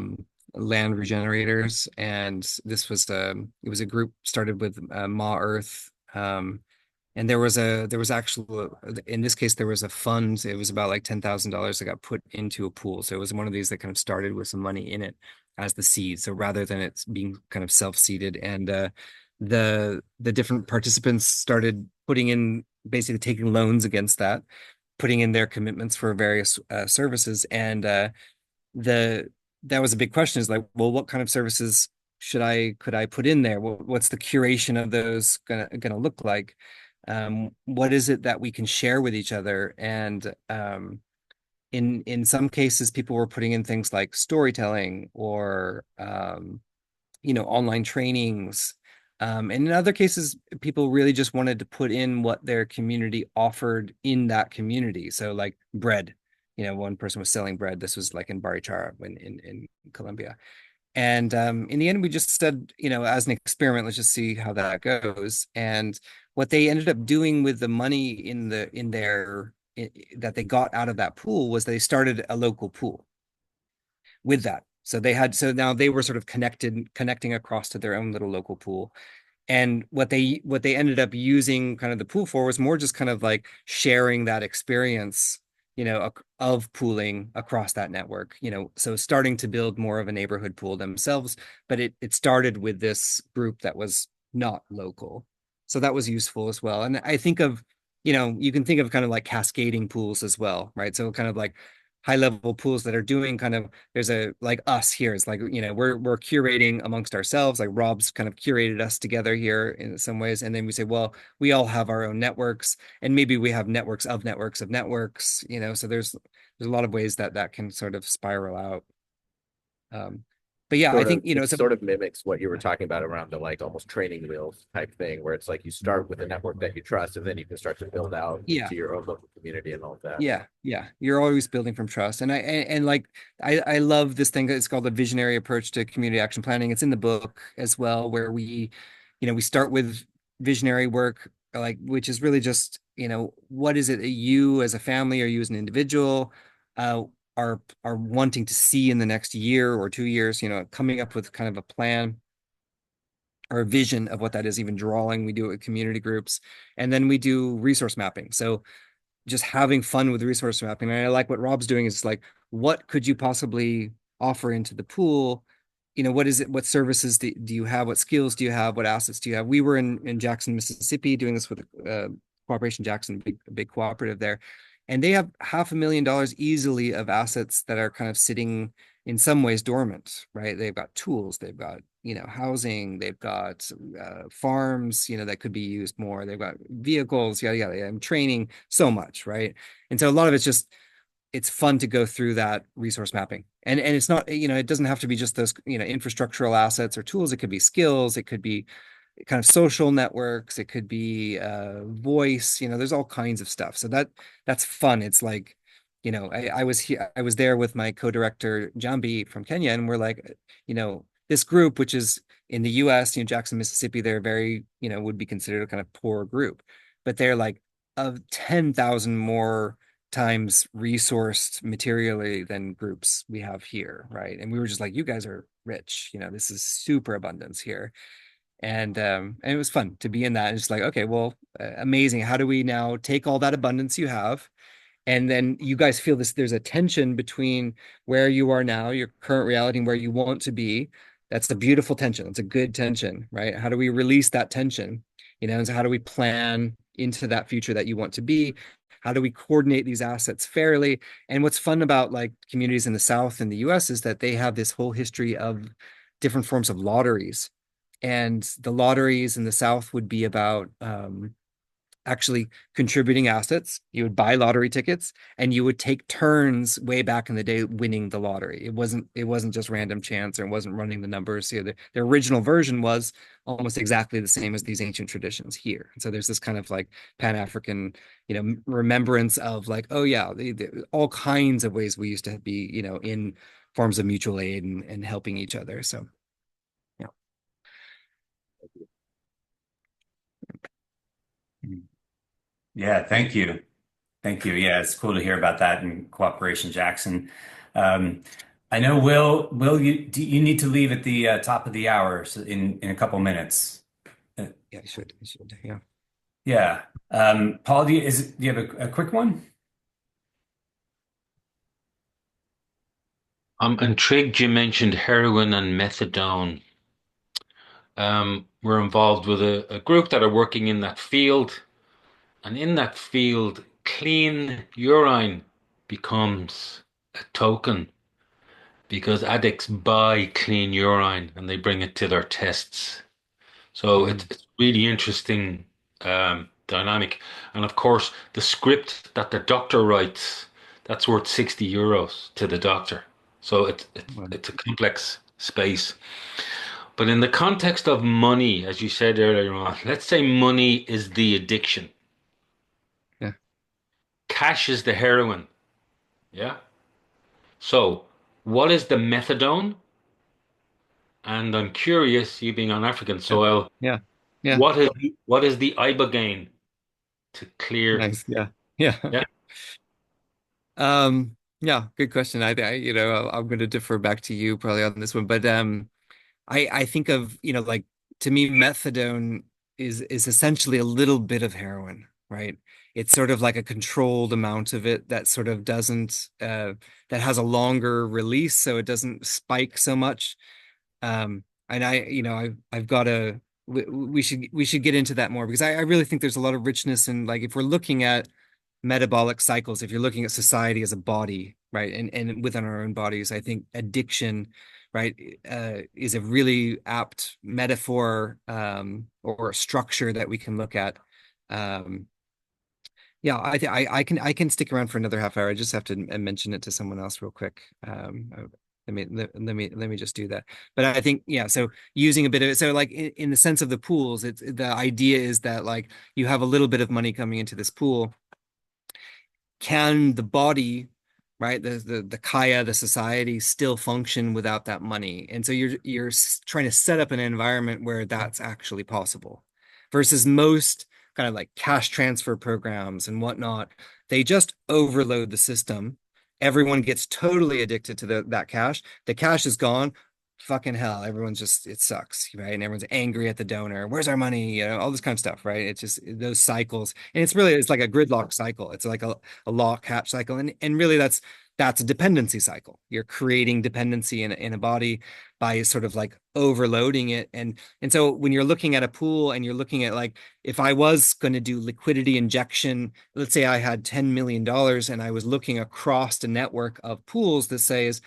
land regenerators, and this was it was a group started with Ma Earth, and there was actual in this case there was a fund. It was about like $10,000 that got put into a pool. So it was one of these that kind of started with some money in it as the seed. So rather than it being kind of self-seeded, and the different participants started putting in basically taking loans against that, putting in their commitments for various services, and the that was a big question, is like, well, what kind of services could I put in there? What's the curation of those gonna look like? What is it that we can share with each other? And in some cases, people were putting in things like storytelling or online trainings. And in other cases, people really just wanted to put in what their community offered in that community. So like bread, one person was selling bread. This was like in Barichara in Colombia. And in the end, we just said, as an experiment, let's just see how that goes. And what they ended up doing with the money that they got out of that pool was they started a local pool with that. So now they were sort of connecting across to their own little local pool. And what they ended up using kind of the pool for was more just kind of like sharing that experience, of pooling across that network, so starting to build more of a neighborhood pool themselves. But it started with this group that was not local. So that was useful as well. And I think of, you can think of kind of like cascading pools as well, right? So kind of like high level pools that are doing kind of, there's a like us here. It's like, we're curating amongst ourselves, like Rob's kind of curated us together here in some ways. And then we say, well, we all have our own networks, and maybe we have networks of networks of networks, so there's a lot of ways that can sort of spiral out. But yeah, I think, It so sort of mimics what you were talking about around the like almost training wheels type thing, where it's like you start with a network that you trust, and then you can start to build out yeah. into your own local community and all of that. Yeah. You're always building from trust. And like I love this thing. It's called the visionary approach to community action planning. It's in the book as well, where we start with visionary work, like, which is really just, what is it that you as a family or you as an individual uh are wanting to see in the next year or 2 years, coming up with kind of a plan or a vision of what that is, even drawing. We do it with community groups, and then we do resource mapping. So just having fun with resource mapping. And I like what Rob's doing is like, what could you possibly offer into the pool? What is it? What services do you have? What skills do you have? What assets do you have? We were in Jackson, Mississippi, doing this with Cooperation Jackson, a big cooperative there. And they have $500,000 easily of assets that are kind of sitting in some ways dormant, right? They've got tools, they've got, housing, they've got farms, that could be used more. They've got vehicles, yada, yada, and training, so much, right? And so a lot of it's fun to go through that resource mapping. And it's not, it doesn't have to be just those, infrastructural assets or tools. It could be skills, it could be kind of social networks, it could be voice, there's all kinds of stuff. So that's fun. It's like, I was there with my co-director Jambi from Kenya, and we're like, this group, which is in the US, Jackson, Mississippi, they're very, would be considered a kind of poor group, but they're like of 10,000 more times resourced materially than groups we have here, right? And we were just like, you guys are rich, this is super abundance here. And it was fun to be in that. And just like, okay, well, amazing. How do we now take all that abundance you have, and then you guys feel there's a tension between where you are now, your current reality, and where you want to be. That's a beautiful tension. It's a good tension, right? How do we release that tension? And so how do we plan into that future that you want to be? How do we coordinate these assets fairly? And what's fun about like communities in the South in the US is that they have this whole history of different forms of lotteries. And the lotteries in the South would be about actually contributing assets. You would buy lottery tickets, and you would take turns way back in the day winning the lottery. It wasn't just random chance, or it wasn't running the numbers. The original version was almost exactly the same as these ancient traditions here. And so there's this kind of like Pan-African, remembrance of like, oh yeah, all kinds of ways we used to be, in forms of mutual aid and helping each other. So yeah. Yeah, thank you. Thank you. Yeah, it's cool to hear about that and cooperation, Jackson. Um, I know, Will, you need to leave at the top of the hour, so in a couple minutes. Yeah, I should. Yeah. Yeah. Paul, do you have a quick one? I'm intrigued you mentioned heroin and methadone. We're involved with a group that are working in that field, and in that field, clean urine becomes a token because addicts buy clean urine and they bring it to their tests. So Mm. it's really interesting dynamic. And of course, the script that the doctor writes, that's worth 60 euros to the doctor. So Well, it's a complex space. But in the context of money, as you said earlier on, let's say money is the addiction. yeah. Cash is the heroin. Yeah. So what is the methadone? And I'm curious, you being an African Yeah. soil, Yeah. Yeah. what is the ibogaine to clear? Nice. Yeah. Yeah. Yeah. Yeah, good question. I'm going to defer back to you probably on this one, but I think of, like to me, methadone is essentially a little bit of heroin, right? It's sort of like a controlled amount of it that sort of doesn't that has a longer release, so it doesn't spike so much. And I've got to we should get into that more because I really think there's a lot of richness in like if we're looking at metabolic cycles, if you're looking at society as a body, right, and within our own bodies, I think addiction, right, is a really apt metaphor or structure that we can look at. Um, yeah, I can stick around for another half hour. I just have to mention it to someone else real quick. Let me just do that. But I think yeah. So using a bit of it. So like in the sense of the pools, it's the idea is that like you have a little bit of money coming into this pool. Can the body, right, the kaya, the society still function without that money? And so you're trying to set up an environment where that's actually possible versus most kind of like cash transfer programs and whatnot. They just overload the system. Everyone gets totally addicted to that cash. The cash is gone. Fucking hell. Everyone's just, it sucks, right? And everyone's angry at the donor. Where's our money? All this kind of stuff, right? It's just those cycles. And it's like a gridlock cycle. It's like a lock hatch cycle. And really that's a dependency cycle. You're creating dependency in a body by sort of like overloading it. And so when you're looking at a pool and you're looking at like, if I was going to do liquidity injection, let's say I had $10 million and I was looking across a network of pools that says,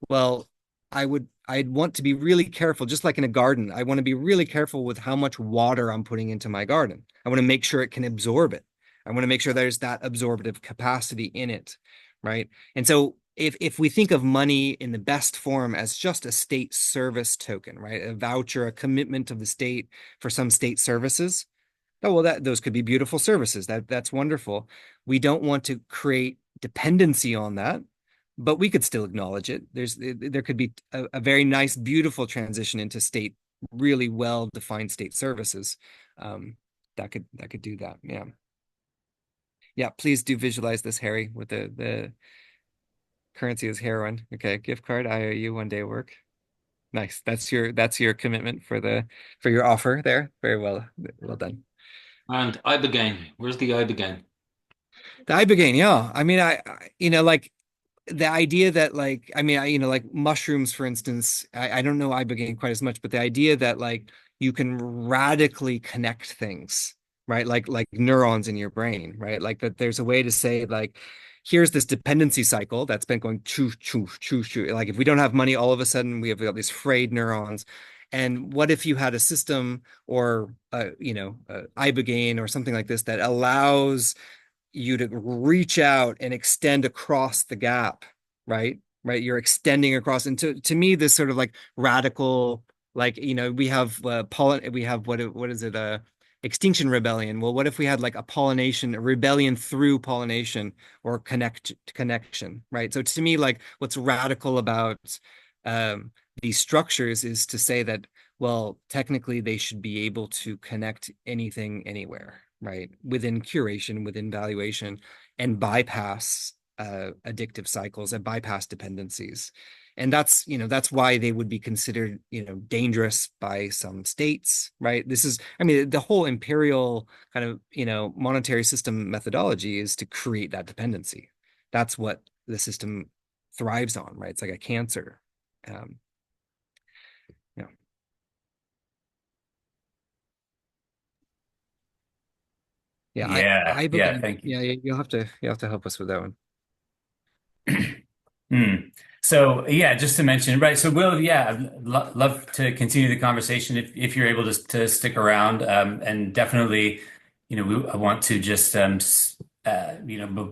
well, I'd want to be really careful, just like in a garden. I want to be really careful with how much water I'm putting into my garden. I want to make sure it can absorb it. I want to make sure there's that absorptive capacity in it, right? And so if we think of money in the best form as just a state service token, right? A voucher, a commitment of the state for some state services. Oh, well, those could be beautiful services. That's wonderful. We don't want to create dependency on that, but we could still acknowledge it. There could be a very nice, beautiful transition into state, really well-defined state services. Um, that could do that. Yeah. Yeah, please do visualize this, Harry, with the currency is heroin. Okay, gift card, IOU, 1 day work. Nice. That's your commitment for your offer there. Very well done. And ibogaine, where's the ibogaine? The ibogaine, yeah. I mean, like the idea that like, I mean, like mushrooms, for instance, I don't know ibogaine quite as much, but the idea that like you can radically connect things, right? Like neurons in your brain, right? Like that there's a way to say like, here's this dependency cycle that's been going choo, choo, choo, choo. Like if we don't have money, all of a sudden we have got these frayed neurons. And what if you had a system or ibogaine or something like this that allows you to reach out and extend across the gap, right, you're extending across. And to me this sort of like radical, like we have pollen, we have what is it, extinction rebellion. Well, what if we had like a rebellion through pollination or connection, right? So to me, like what's radical about um these structures is to say that, well, technically they should be able to connect anything anywhere, right, within curation, within valuation, and bypass addictive cycles and bypass dependencies. And that's why they would be considered, dangerous by some states, right? I mean, the whole imperial kind of, monetary system methodology is to create that dependency. That's what the system thrives on, right? It's like a cancer. Um, yeah. Yeah, Yeah, I yeah, believe, thank you. yeah, you'll have to help us with that one. Hmm. So yeah, just to mention, right? So Will, yeah, I'd love to continue the conversation if you're able to stick around, and definitely, I want to just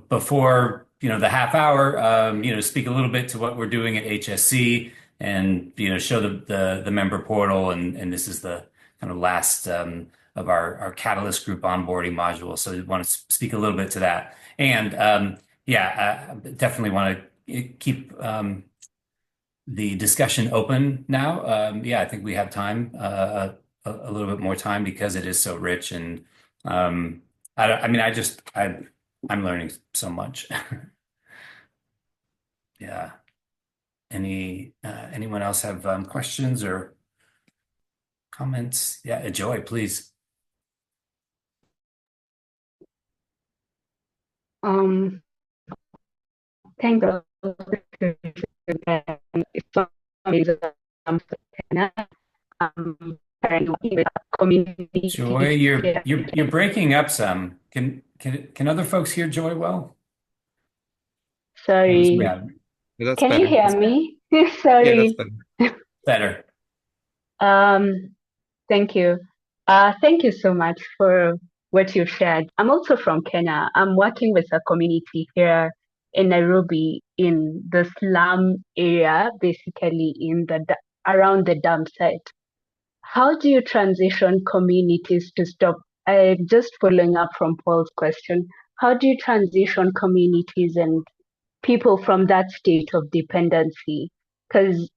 before the half hour, speak a little bit to what we're doing at HSC, and show the member portal, and this is the kind of last of our Catalyst group onboarding module. So I want to speak a little bit to that, and yeah, I definitely want to keep the discussion open now. Yeah, I think we have time, a little bit more time because it is so rich, and I mean, I'm learning so much. Yeah. Anyone else have questions or comments? Yeah, Joy, please. Um, thank God. Currently with a Joy, community you're here. you're you're breaking up some. Can other folks hear Joy well? Sorry, Yeah, That's can you better. hear me? Yeah, that's Sorry. better. better. Um, Thank you. Thank you so much for what you've shared. I'm also from Kenya. I'm working with a community here in Nairobi in the slum area, basically around the dam site. How do you transition communities to stop? Just following up from Paul's question, how do you transition communities and people from that state of dependency? Because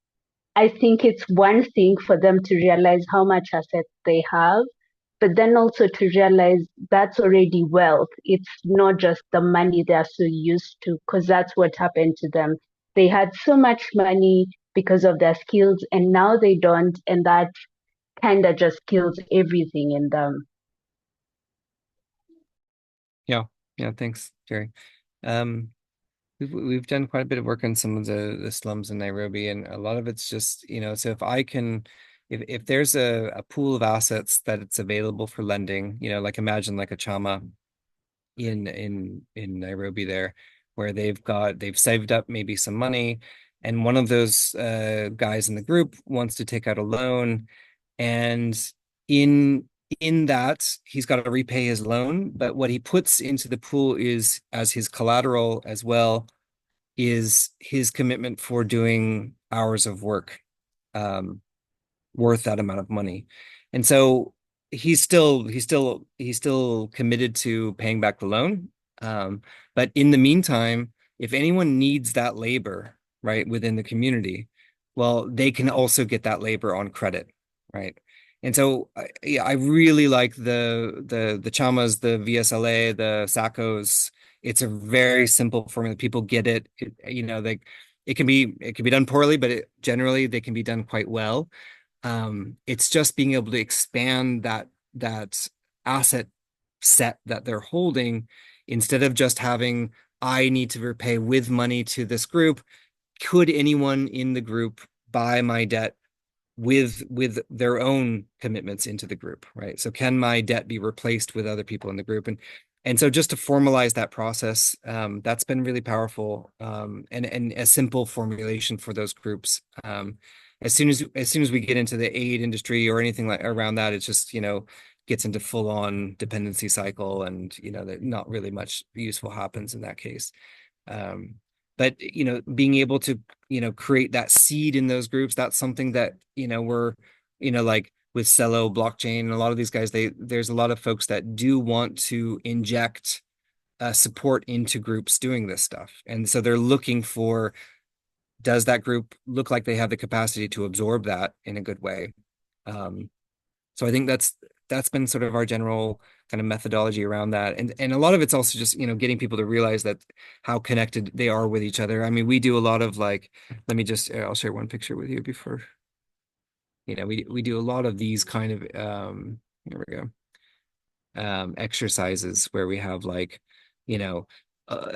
I think it's one thing for them to realize how much assets they have, but then also to realize that's already wealth. It's not just the money they're so used to, because that's what happened to them. They had so much money because of their skills, and now they don't, and that kind of just kills everything in them. Yeah, yeah. Thanks, Jerry. Um, we've done quite a bit of work on some of the slums in Nairobi, and a lot of it's just, so if there's a pool of assets that it's available for lending, like imagine like a Chama in Nairobi there, where they've saved up maybe some money, and one of those guys in the group wants to take out a loan, and in in that he's got to repay his loan, but what he puts into the pool is as his collateral as well is his commitment for doing hours of work um, worth that amount of money. And so he's still committed to paying back the loan. But in the meantime, if anyone needs that labor, right, within the community, well, they can also get that labor on credit, right? And so yeah, I really like the Chamas, the VSLA, the SACOs. It's a very simple formula. People get it. It can be done poorly, but generally they can be done quite well. It's just being able to expand that asset set that they're holding instead of just having, I need to repay with money to this group. Could anyone in the group buy my debt with their own commitments into the group, right? So can my debt be replaced with other people in the group? And so just to formalize that process, that's been really powerful, and a simple formulation for those groups. As soon as we get into the aid industry or anything like around that, it's just, gets into full on dependency cycle, and that not really much useful happens in that case. Um, but being able to create that seed in those groups, that's something that we're like with Cello blockchain and a lot of these guys, there's a lot of folks that do want to inject support into groups doing this stuff, and so they're looking for, does that group look like they have the capacity to absorb that in a good way? So I think that's been sort of our general kind of methodology around that. And a lot of it's also just, getting people to realize that how connected they are with each other. I mean, we do a lot of like, let me just, I'll share one picture with you before, we do a lot of these kind of, here we go, exercises where we have like, you know,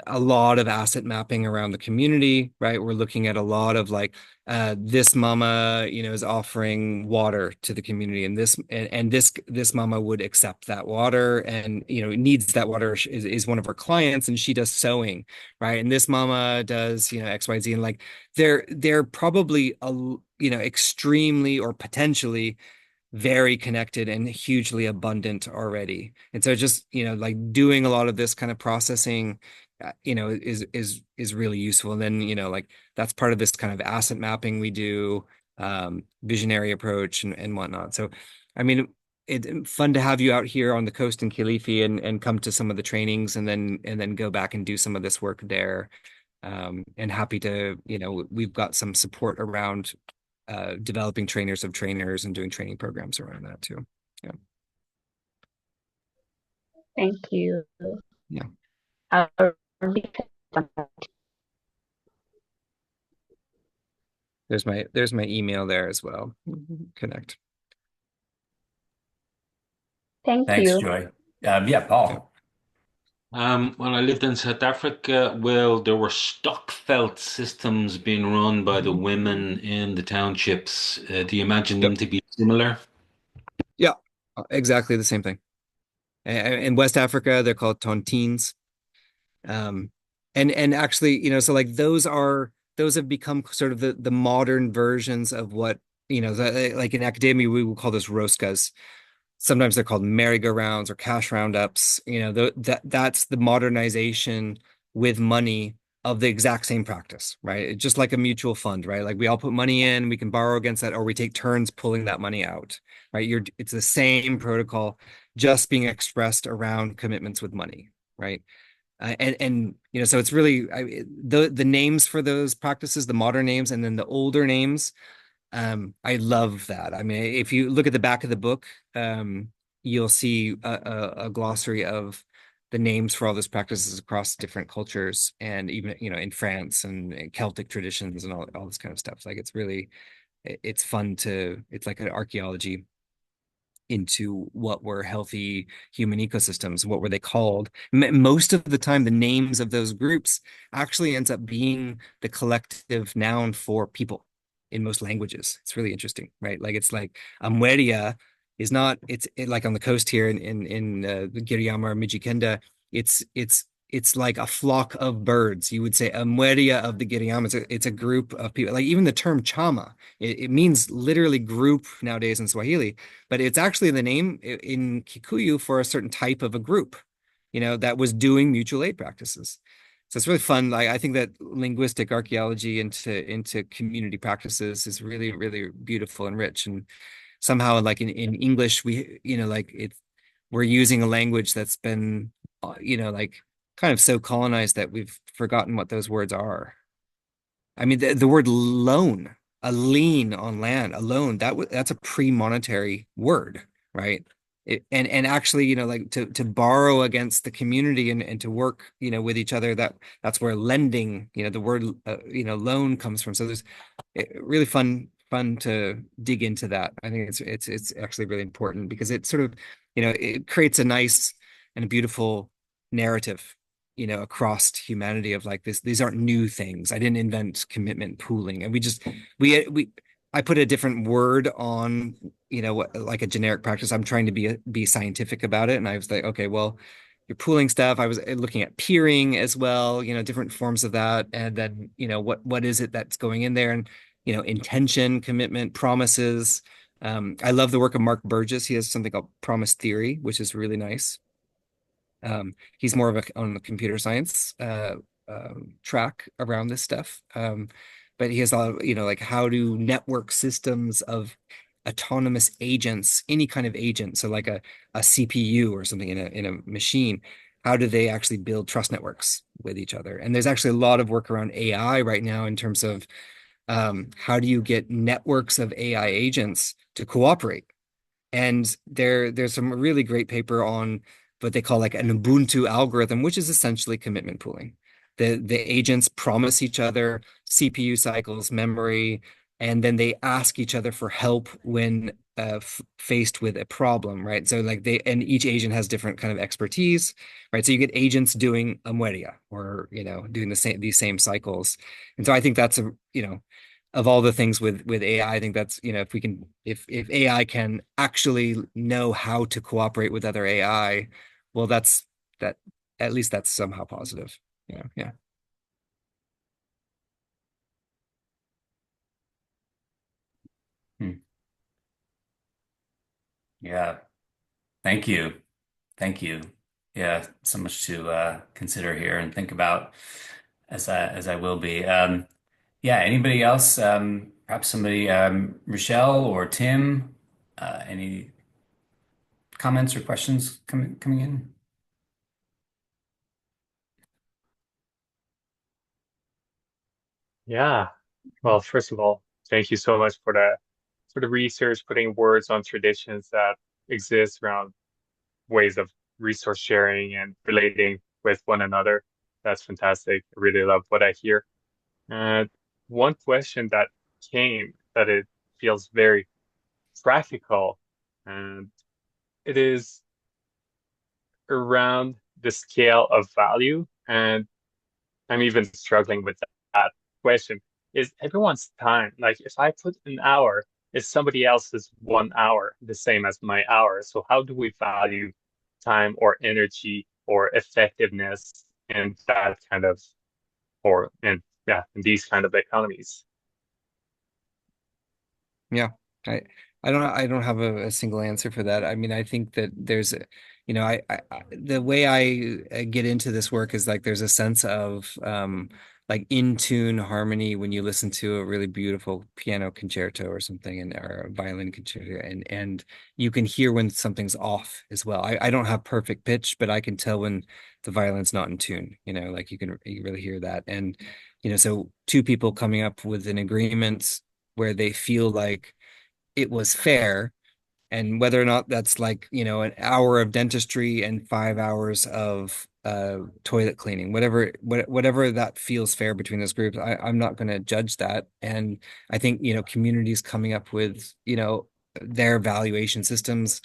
a lot of asset mapping around the community, right? We're looking at a lot of like, this mama, is offering water to the community, and this mama would accept that water, and needs that water, is one of our clients, and she does sewing, right? And this mama does, XYZ, and like they're probably extremely or potentially very connected and hugely abundant already. And so just, like doing a lot of this kind of processing, is really useful. And then, like that's part of this kind of asset mapping we do, visionary approach and whatnot. So, I mean, it's fun to have you out here on the coast in Kilifi and come to some of the trainings and then go back and do some of this work there. And happy to, we've got some support around developing trainers of trainers and doing training programs around that too. Yeah. Thank you. Yeah. There's my email there as well. Connect. Thank Thanks, you. Joy. Yeah, Paul. When I lived in South Africa, well, there were stock felt systems being run by the women in the townships. Do you imagine them Yep. to be similar? Yeah, exactly the same thing. In West Africa, they're called tontines. And actually, so like those have become sort of the modern versions of what, like in academia, we would call those roskas. Sometimes they're called merry-go-rounds or cash roundups. That's the modernization with money of the exact same practice, right? It's just like a mutual fund, right? Like we all put money in, we can borrow against that, or we take turns pulling that money out, right? It's the same protocol, just being expressed around commitments with money, right? And so it's really the names for those practices, the modern names, and then the older names. I love that. I mean, if you look at the back of the book, you'll see a glossary of the names for all those practices across different cultures, and even in France and Celtic traditions and all this kind of stuff. Like it's fun it's like an archaeology into what were healthy human ecosystems. What were they called? Most of the time, the names of those groups actually ends up being the collective noun for people in most languages. It's really interesting, right? Like it's like Amweria is not. Like on the coast here in Giriama or Mijikenda. It's like a flock of birds. You would say Amweria of the Giriama. It's a group of people. Like even the term Chama, it means literally group nowadays in Swahili, but it's actually the name in Kikuyu for a certain type of a group, that was doing mutual aid practices. So it's really fun. Like I think that linguistic archaeology into community practices is really, really beautiful and rich. And somehow, like in English, we're using a language that's been, like kind of so colonized that we've forgotten what those words are. I mean, the word loan, a lien on land, a loan, that's a pre-monetary word, right? And actually, like to borrow against the community and to work, with each other, that's where lending, the word, loan comes from. So there's really fun to dig into that. I think it's actually really important because it sort of, it creates a nice and a beautiful narrative, across humanity of like these aren't new things. I didn't invent commitment pooling. And I put a different word on, like a generic practice. I'm trying to be scientific about it. And I was like, okay, well, you're pooling stuff. I was looking at peering as well, different forms of that. And then, what is it that's going in there? And, intention, commitment, promises. I love the work of Mark Burgess. He has something called promise theory, which is really nice. He's more of on the computer science track around this stuff. But he has a lot of, like how do network systems of autonomous agents, any kind of agent, so like a CPU or something in a machine, how do they actually build trust networks with each other? And there's actually a lot of work around AI right now in terms of how do you get networks of AI agents to cooperate? And there's some really great paper on what they call like an Ubuntu algorithm, which is essentially commitment pooling. The agents promise each other CPU cycles, memory, and then they ask each other for help when faced with a problem, right? So like and each agent has different kind of expertise, right? So you get agents doing a mueria or doing these same cycles. And so I think that's of all the things with AI, I think that's, if AI can actually know how to cooperate with other AI, well, that at least that's somehow positive. Yeah. Hmm. Yeah. Thank you. Thank you. Yeah, so much to consider here and think about as I will be. Yeah, anybody else? Perhaps somebody, Rochelle or Tim, any comments or questions coming in? Yeah. Well, first of all, thank you so much for the research, putting words on traditions that exist around ways of resource sharing and relating with one another. That's fantastic. I really love what I hear. And one question that came that it feels very practical, and it is around the scale of value. And I'm even struggling with that question. Is everyone's time, like if I put an hour, is somebody else's 1 hour the same as my hour? So how do we value time or energy or effectiveness in that kind of, or in, yeah, in these kind of economies? Yeah. I I don't have a single answer for that. I mean, I think that there's the way I get into this work is like there's a sense of like in tune harmony when you listen to a really beautiful piano concerto or something, or a violin concerto, and you can hear when something's off as well. I don't have perfect pitch, but I can tell when the violin's not in tune, like you really hear that. And so two people coming up with an agreement where they feel like it was fair, and whether or not that's like an hour of dentistry and 5 hours of toilet cleaning, whatever that feels fair between those groups, I'm not going to judge that. And I think communities coming up with their valuation systems.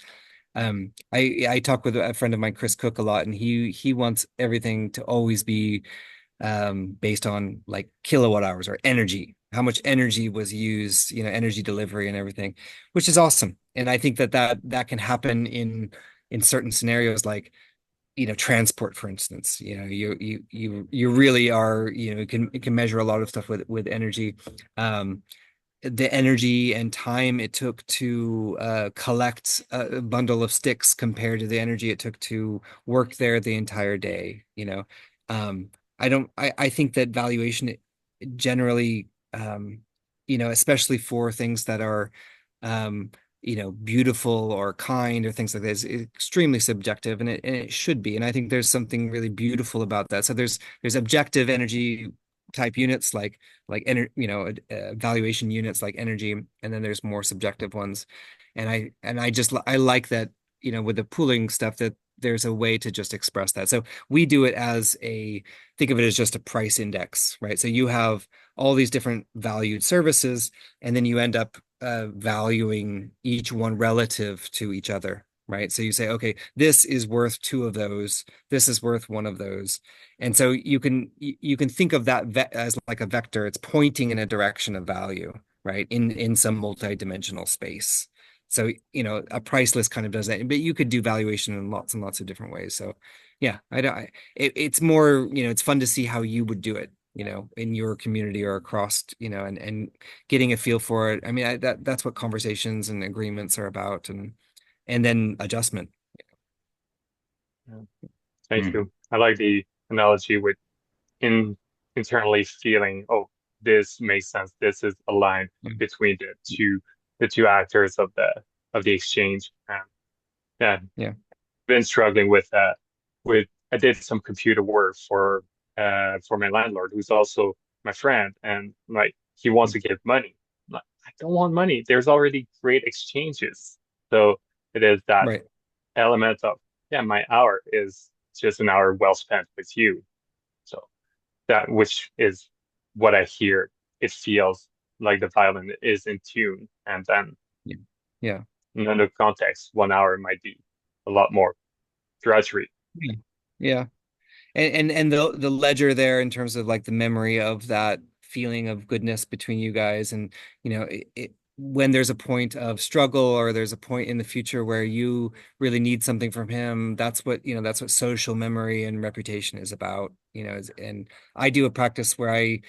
I talk with a friend of mine, Chris Cook, a lot, and he wants everything to always be based on like kilowatt hours or energy, how much energy was used, energy delivery and everything, which is awesome. And I think that can happen in certain scenarios, like transport, for instance. You really are, it can measure a lot of stuff with energy. The energy and time it took to collect a bundle of sticks compared to the energy it took to work there the entire day. Um, I think that valuation generally, especially for things that are, um, beautiful or kind or things like this, is extremely subjective, and it should be. And I think there's something really beautiful about that. So there's objective energy type units like valuation units like energy, and then there's more subjective ones. And I like that, with the pooling stuff, that there's a way to just express that. So we do it as think of it as just a price index, right? So you have all these different valued services, and then you end up valuing each one relative to each other, right? So you say, okay, this is worth two of those, this is worth one of those. And so you can think of that as like a vector. It's pointing in a direction of value, right? In some multi-dimensional space. So, a price list kind of does that, but you could do valuation in lots and lots of different ways. So yeah, it's more, it's fun to see how you would do it, in your community or across, and getting a feel for it. I mean, that's what conversations and agreements are about, and then adjustment. Yeah. Thank Hmm. you. I like the analogy with in internally feeling, oh, this makes sense. This is aligned Mm. between the two actors of the exchange. Yeah, Yeah. been struggling with I did some computer work for my landlord, who's also my friend, and like he wants to give money. I'm like, I don't want money. There's already great exchanges. So It is that Right. element of, yeah, my hour is just an hour well spent with you. So that, which is what I hear. It feels like the violin is in tune, and then Yeah. Yeah. in another context, 1 hour might be a lot more drudgery. Yeah. Yeah. And the ledger there in terms of like the memory of that feeling of goodness between you guys, and when there's a point of struggle or there's a point in the future where you really need something from him, that's what social memory and reputation is about, and I do a practice where I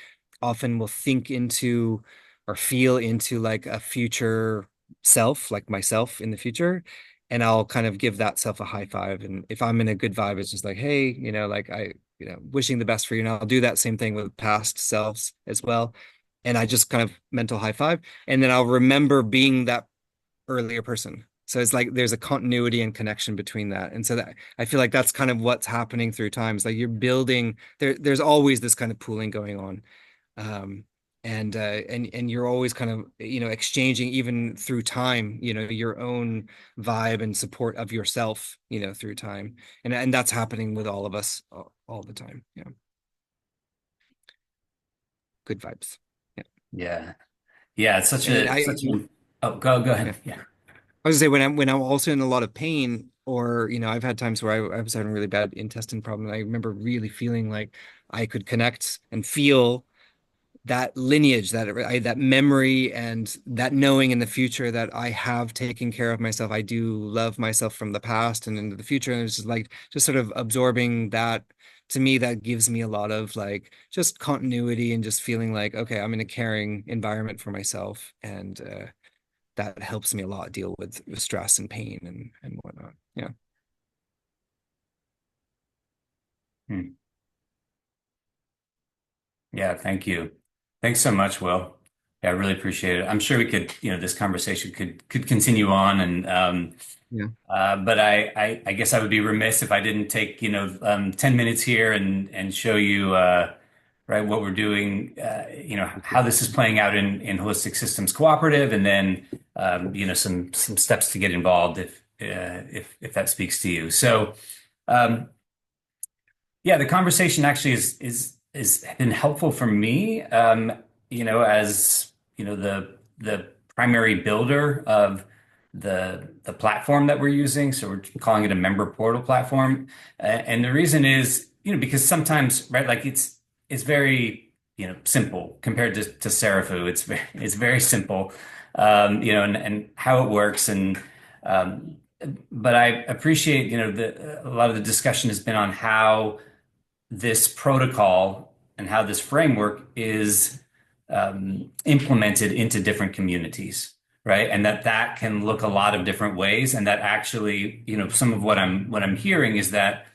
often will think into or feel into like a future self, like myself in the future, and I'll kind of give that self a high five. And if I'm in a good vibe, it's just like, hey, like wishing the best for you. And I'll do that same thing with past selves as well. And I just kind of mental high five. And then I'll remember being that earlier person. So it's like there's a continuity and connection between that. And so that I feel like that's kind of what's happening through time. It's like you're building there's always this kind of pooling going on. Um, and you're always kind of exchanging even through time, your own vibe and support of yourself, through time, and that's happening with all of us all the time. Yeah, good vibes. Yeah, Yeah. Yeah, it's such and a I such a oh go yeah. ahead. Yeah. I was gonna say when I'm also in a lot of pain, or I've had times where I was having really bad intestine problem. I remember really feeling like I could connect and feel that lineage, that memory, and that knowing in the future that I have taken care of myself. I do love myself from the past and into the future. And it's just like just sort of absorbing that. To me, that gives me a lot of like just continuity and just feeling like, okay, I'm in a caring environment for myself. And that helps me a lot deal with stress and pain and whatnot. Yeah. Hmm. Yeah, thank you. Thanks so much, Will. Yeah, I really appreciate it. I'm sure we could, this conversation could continue on, and Yeah. but I guess I would be remiss if I didn't take 10 minutes here and show you right what we're doing, how this is playing out in Holistic Systems Cooperative, and then some steps to get involved if that speaks to you. So. Um, Yeah, the conversation actually is been helpful for me. As the primary builder of the platform that we're using. So we're calling it a member portal platform. And the reason is, because sometimes, right, like it's very, simple compared to Serafu. It's very simple, and how it works. But I appreciate, a lot of the discussion has been on how this protocol and how this framework is implemented into different communities, right? And that can look a lot of different ways. And that actually, some of what I'm hearing is that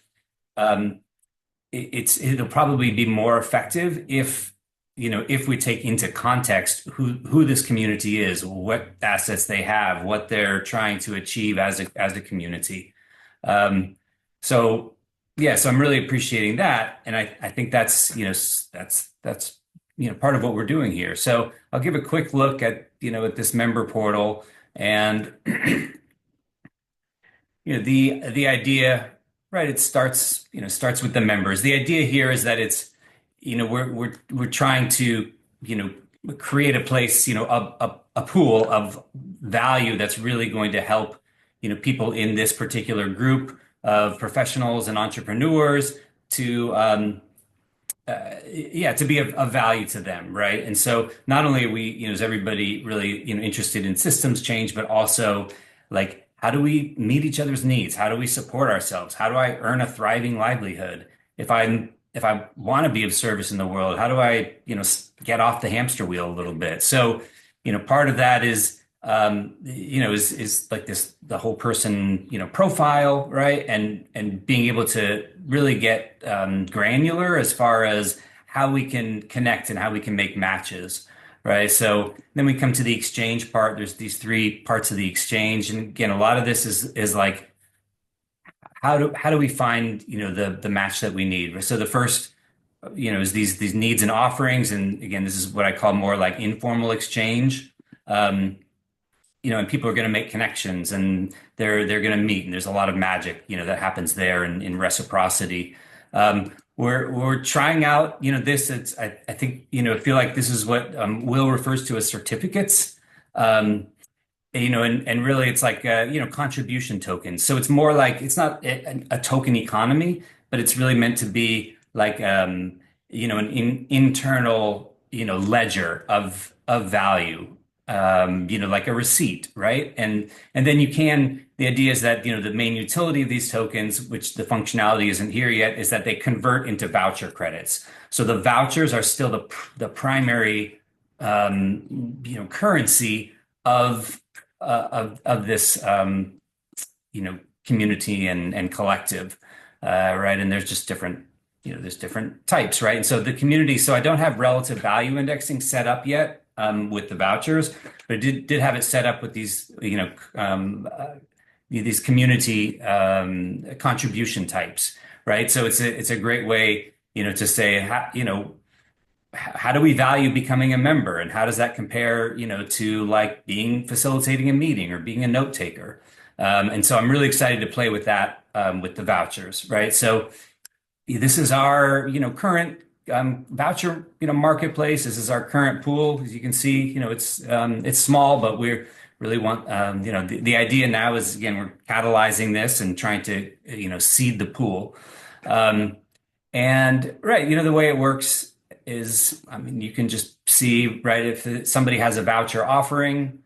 it'll probably be more effective if we take into context who this community is, what assets they have, what they're trying to achieve as a community. Um, so yeah, so I'm really appreciating that, and I think that's part of what we're doing here. So I'll give a quick look at this member portal, and the idea, right? It starts with the members. The idea here is that it's we're trying to create a place, a pool of value that's really going to help people in this particular group of professionals and entrepreneurs to to be of value to them, right? And so not only are we, is everybody really, interested in systems change, but also like how do we meet each other's needs? How do we support ourselves? How do I earn a thriving livelihood? If I want to be of service in the world, how do I, get off the hamster wheel a little bit? So, part of that is like the whole person, profile, right? And being able to really get granular as far as how we can connect and how we can make matches, right? So then we come to the exchange part. There's these three parts of the exchange, and again, a lot of this is like how do we find the match that we need? So the first is these needs and offerings, and again, this is what I call more like informal exchange. and people are going to make connections and they're going to meet, and there's a lot of magic, that happens there in reciprocity. We're trying out, this. I think, I feel like this is what Will refers to as certificates. And really it's like, contribution tokens. So it's more like, it's not a token economy, but it's really meant to be like, an internal, ledger of value, like a receipt, right? And then the idea is that, the main utility of these tokens, which the functionality isn't here yet, is that they convert into voucher credits. So the vouchers are still the primary, currency of this, community and collective, right? And there's just different, there's different types, right? And so the community, so I don't have relative value indexing set up yet with the vouchers, but I did have it set up with these, these community contribution types, right? So it's a great way, to say, how do we value becoming a member, and how does that compare, to like facilitating a meeting or being a note taker? And so I'm really excited to play with that with the vouchers, right? So this is our, current voucher, marketplace. This is our current pool. As you can see, it's small, but we really want, the idea now is, again, we're catalyzing this and trying to, seed the pool. And right, the way it works is, you can just see, right, if somebody has a voucher offering.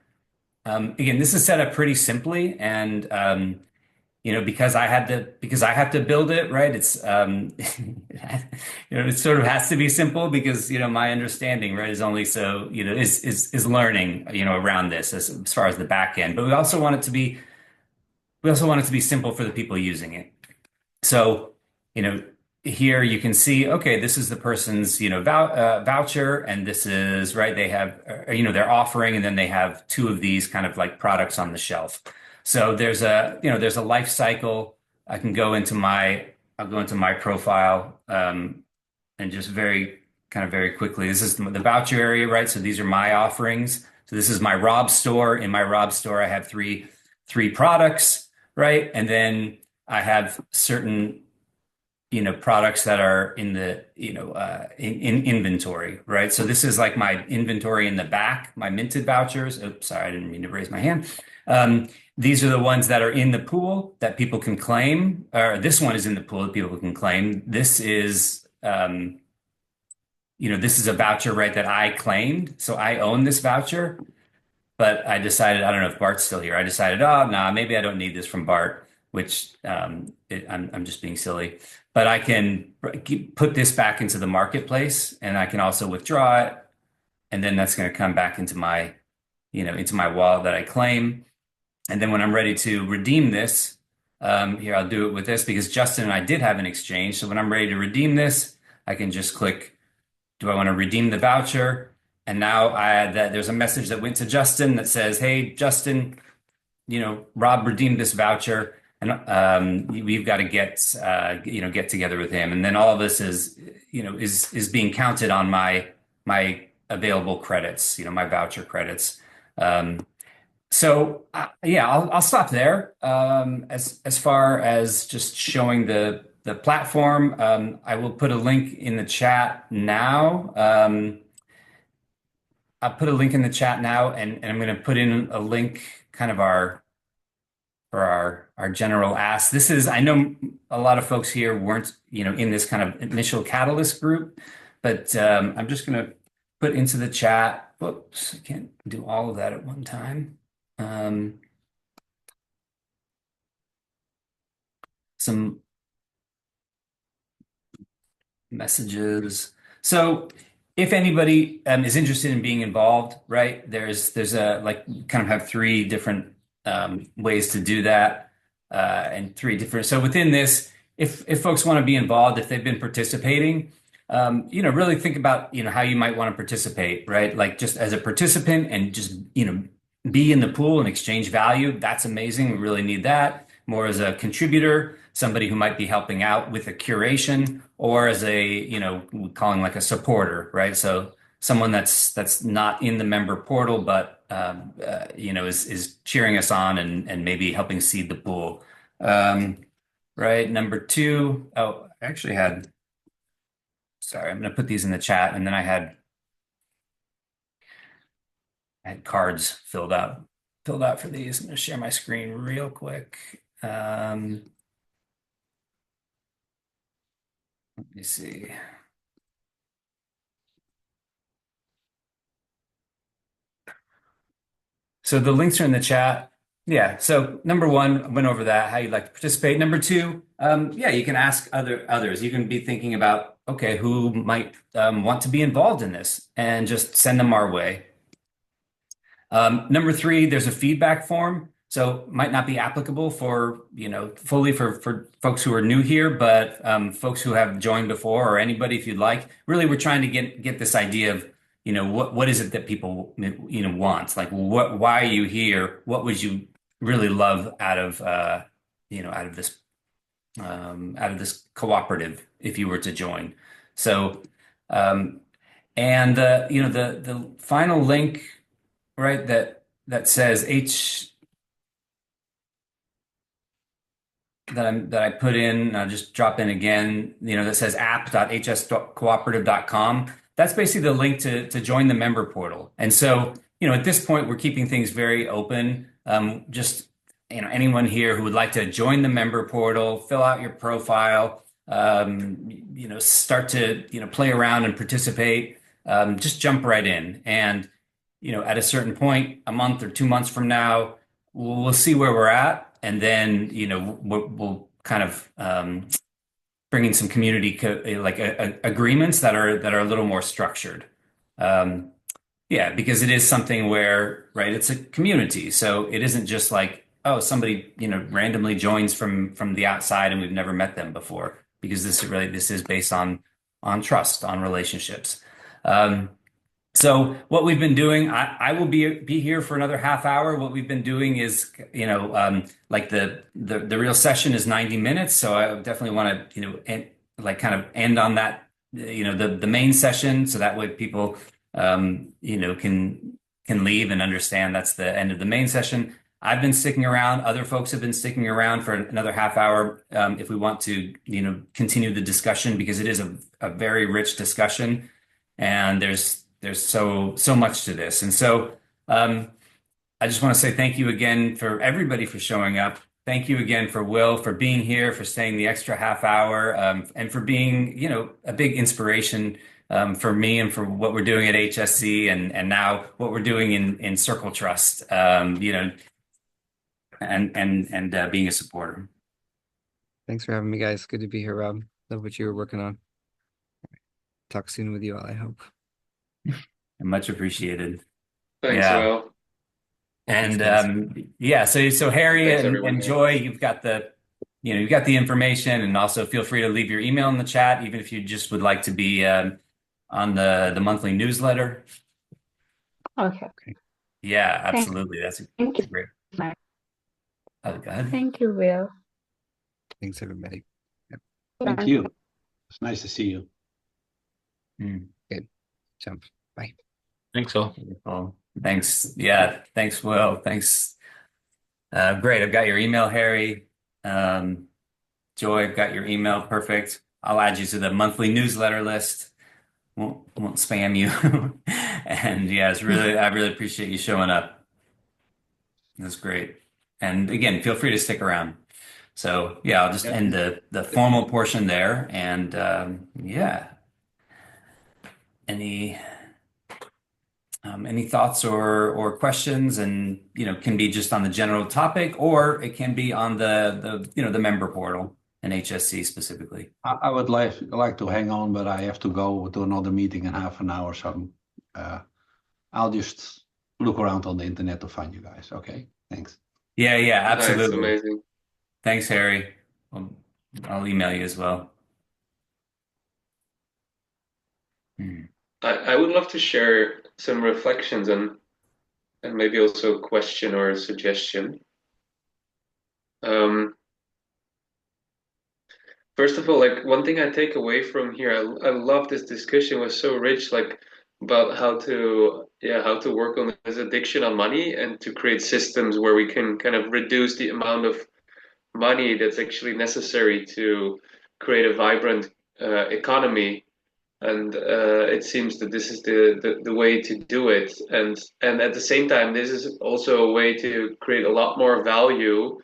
Again, this is set up pretty simply, and because I have to build it, right? It's it sort of has to be simple because my understanding, right, is only so is learning around this as far as the back end. But we also want it to be simple for the people using it. So here you can see, okay, this is the person's, voucher, and this is, right, they have, their offering, and then they have two of these kind of like products on the shelf. So there's a life cycle. I'll go into my profile, and just very quickly, this is the voucher area, right? So these are my offerings. So this is my Rob store. In my Rob store, I have three products, right? And then I have certain products that are in the, in inventory, right? So this is like my inventory in the back, my minted vouchers. Oops, sorry, I didn't mean to raise my hand. These are the ones that are in the pool that people can claim, or this one is in the pool that people can claim. This is, this is a voucher, right, that I claimed. So I own this voucher, but I decided, I don't know if Bart's still here. I decided, oh, no, maybe I don't need this from Bart, which I'm just being silly. But I can put this back into the marketplace, and I can also withdraw it, and then that's going to come back into my, into my wallet that I claim. And then when I'm ready to redeem this, here I'll do it with this because Justin and I did have an exchange. So when I'm ready to redeem this, I can just click, do I want to redeem the voucher? And now there's a message that went to Justin that says, hey, Justin, Rob redeemed this voucher. And we've got to get together with him, and then all of this is being counted on my available credits, my voucher credits. So yeah, I'll stop there. As far as just showing the platform, I will put a link in the chat now. I'll put a link in the chat now, and I'm going to put in a link, kind of for our general ask. This is, I know a lot of folks here weren't, in this kind of initial catalyst group, but I'm just going to put into the chat. Whoops, I can't do all of that at one time. Some messages. So if anybody is interested in being involved, right, there's a, like, kind of have three different ways to do that, and so within this, if folks want to be involved, if they've been participating, really think about, how you might want to participate, right? Like just as a participant and just, be in the pool and exchange value. That's amazing. We really need that. More as a contributor, somebody who might be helping out with a curation, or as a, calling like a supporter, right? So someone that's not in the member portal, but is cheering us on and maybe helping seed the pool. Right. Number two, oh, I actually had, sorry, I'm going to put these in the chat, and then I had cards filled out for these. I'm going to share my screen real quick. Let me see. So the links are in the chat. Yeah. So number one, I went over that, how you'd like to participate. Number two, yeah, you can ask others. You can be thinking about, okay, who might want to be involved in this, and just send them our way. Number three, there's a feedback form. So might not be applicable for, fully for folks who are new here, but folks who have joined before, or anybody if you'd like. Really, we're trying to get this idea of, what is it that people, want? Like, why are you here? What would you really love out of, out of this cooperative if you were to join? So, and the final link, right, that says that I put in, I'll just drop in again, that says app.hscooperative.com. That's basically the link to join the member portal. And so, at this point, we're keeping things very open. Just, anyone here who would like to join the member portal, fill out your profile, start to, play around and participate, just jump right in. And, at a certain point, a month or 2 months from now, we'll see where we're at. And then, we'll kind of bring in some community agreements that are a little more structured. Yeah, because it is something where, right, it's a community. So it isn't just like, oh, somebody, randomly joins from the outside and we've never met them before, because this is based on trust, on relationships. So what we've been doing, I will be here for another half hour. What we've been doing is, like the real session is 90 minutes. So I definitely want to, kind of end on that, the main session. So that way people, can leave and understand that's the end of the main session. I've been sticking around. Other folks have been sticking around for another half hour, if we want to, continue the discussion, because it is a very rich discussion, and there's so much to this. And so I just want to say thank you again for everybody for showing up. Thank you again for Will, for being here, for staying the extra half hour, and for being, a big inspiration for me and for what we're doing at HSC, and now what we're doing in Circle Trust, and being a supporter. Thanks for having me, guys. Good to be here, Rob. Love what you were working on. Talk soon with you all, I hope. Much appreciated. Thanks, Yeah. Will. And yeah, so Harry Thanks, and everyone. Joy, you've got the information, and also feel free to leave your email in the chat, even if you just would like to be on the monthly newsletter. Okay. Yeah, absolutely. That's Thank you. great. Oh, go ahead. Thank you, Will. Thanks, everybody. Thank you. It's nice to see you. Good. Jump. Bye. Think so. Wonderful. Thanks. Yeah, thanks, Will. Thanks. Great. I've got your email, Harry. Joy, I've got your email. Perfect. I'll add you to the monthly newsletter list. Won't spam you. And yeah, I really appreciate you showing up. That's great. And again, feel free to stick around. So yeah, I'll just end the formal portion there. And yeah. Any thoughts or questions, and can be just on the general topic, or it can be on the member portal and HSC specifically. I would like to hang on, but I have to go to another meeting in half an hour. So I'll just look around on the internet to find you guys. Okay, thanks. Yeah, absolutely. That's amazing. Thanks, Harry. I'll email you as well. I would love to share some reflections and maybe also a question or a suggestion. First of all, like one thing I take away from here, I love this discussion. It was so rich. Like about how to work on this addiction on money and to create systems where we can kind of reduce the amount of money that's actually necessary to create a vibrant economy. And it seems that this is the way to do it. And at the same time, this is also a way to create a lot more value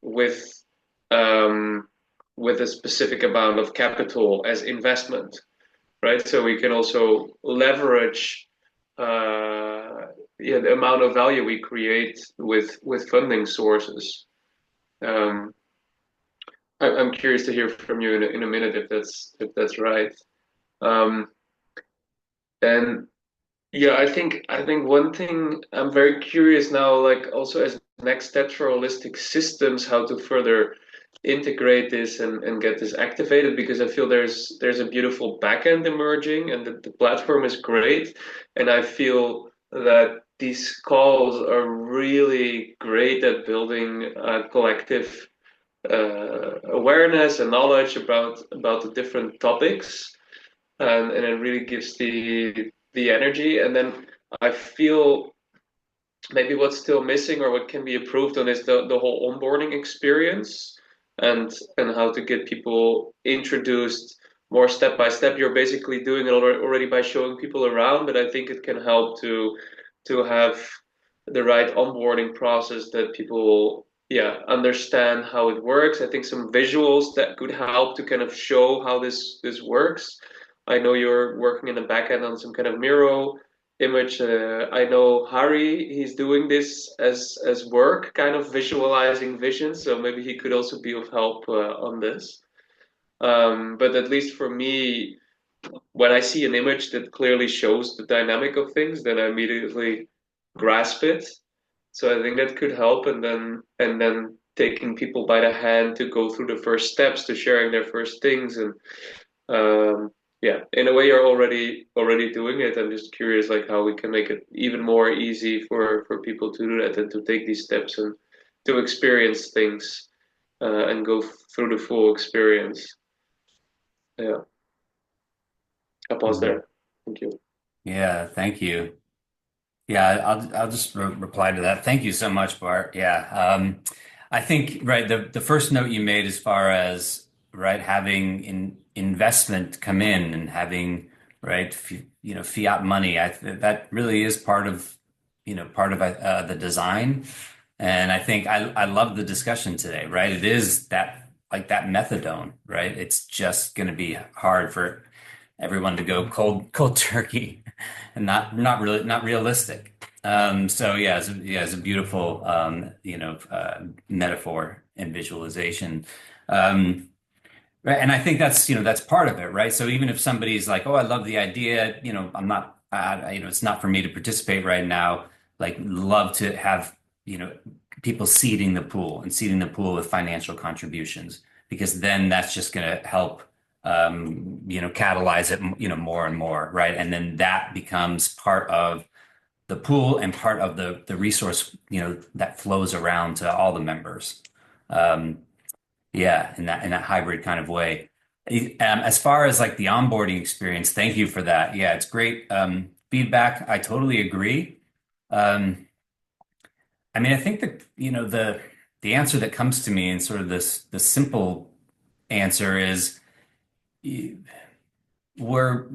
with um, with a specific amount of capital as investment, right? So we can also leverage the amount of value we create with funding sources. Um, I'm curious to hear from you in a minute if that's right. Um, and yeah, I think one thing I'm very curious now, like also as next steps for holistic systems, how to further integrate this and get this activated, because I feel there's a beautiful backend emerging and the platform is great. And I feel that these calls are really great at building a collective awareness and knowledge about the different topics, and it really gives the energy. And then I feel maybe what's still missing or what can be improved on is the whole onboarding experience, and how to get people introduced more step by step. You're basically doing it already by showing people around, but I think it can help to have the right onboarding process that people understand how it works. I think some visuals that could help to kind of show how this works. I know you're working in the back end on some kind of Miro image. I know Harry, he's doing this as work, kind of visualizing vision. So maybe he could also be of help on this. But at least for me, when I see an image that clearly shows the dynamic of things, then I immediately grasp it. So I think that could help, and then taking people by the hand to go through the first steps to sharing their first things. And in a way you're already doing it. I'm just curious like how we can make it even more easy for people to do that and to take these steps and to experience things and go through the full experience. Yeah, I'll pause there. Thank you. Yeah, thank you. Yeah, I'll just reply to that. Thank you so much, Bart. Yeah. I think right the first note you made as far as right having investment come in and having right fiat money, that really is part of the design. And I think I love the discussion today, right? It is that like that methadone, right? It's just going to be hard for everyone to go cold turkey and not realistic. So yeah, it's a beautiful metaphor and visualization. Right. And I think that's part of it, right? So even if somebody's like, oh, I love the idea, I'm not, it's not for me to participate right now. Like, love to have, people seeding the pool with financial contributions, because then that's just going to help, catalyze it, more and more, right? And then that becomes part of the pool and part of the resource, that flows around to all the members. Um, yeah, in that hybrid kind of way. As far as like the onboarding experience, thank you for that. Yeah, it's great feedback. I totally agree. Um, I mean, I think that the answer that comes to me and sort of the simple answer is we're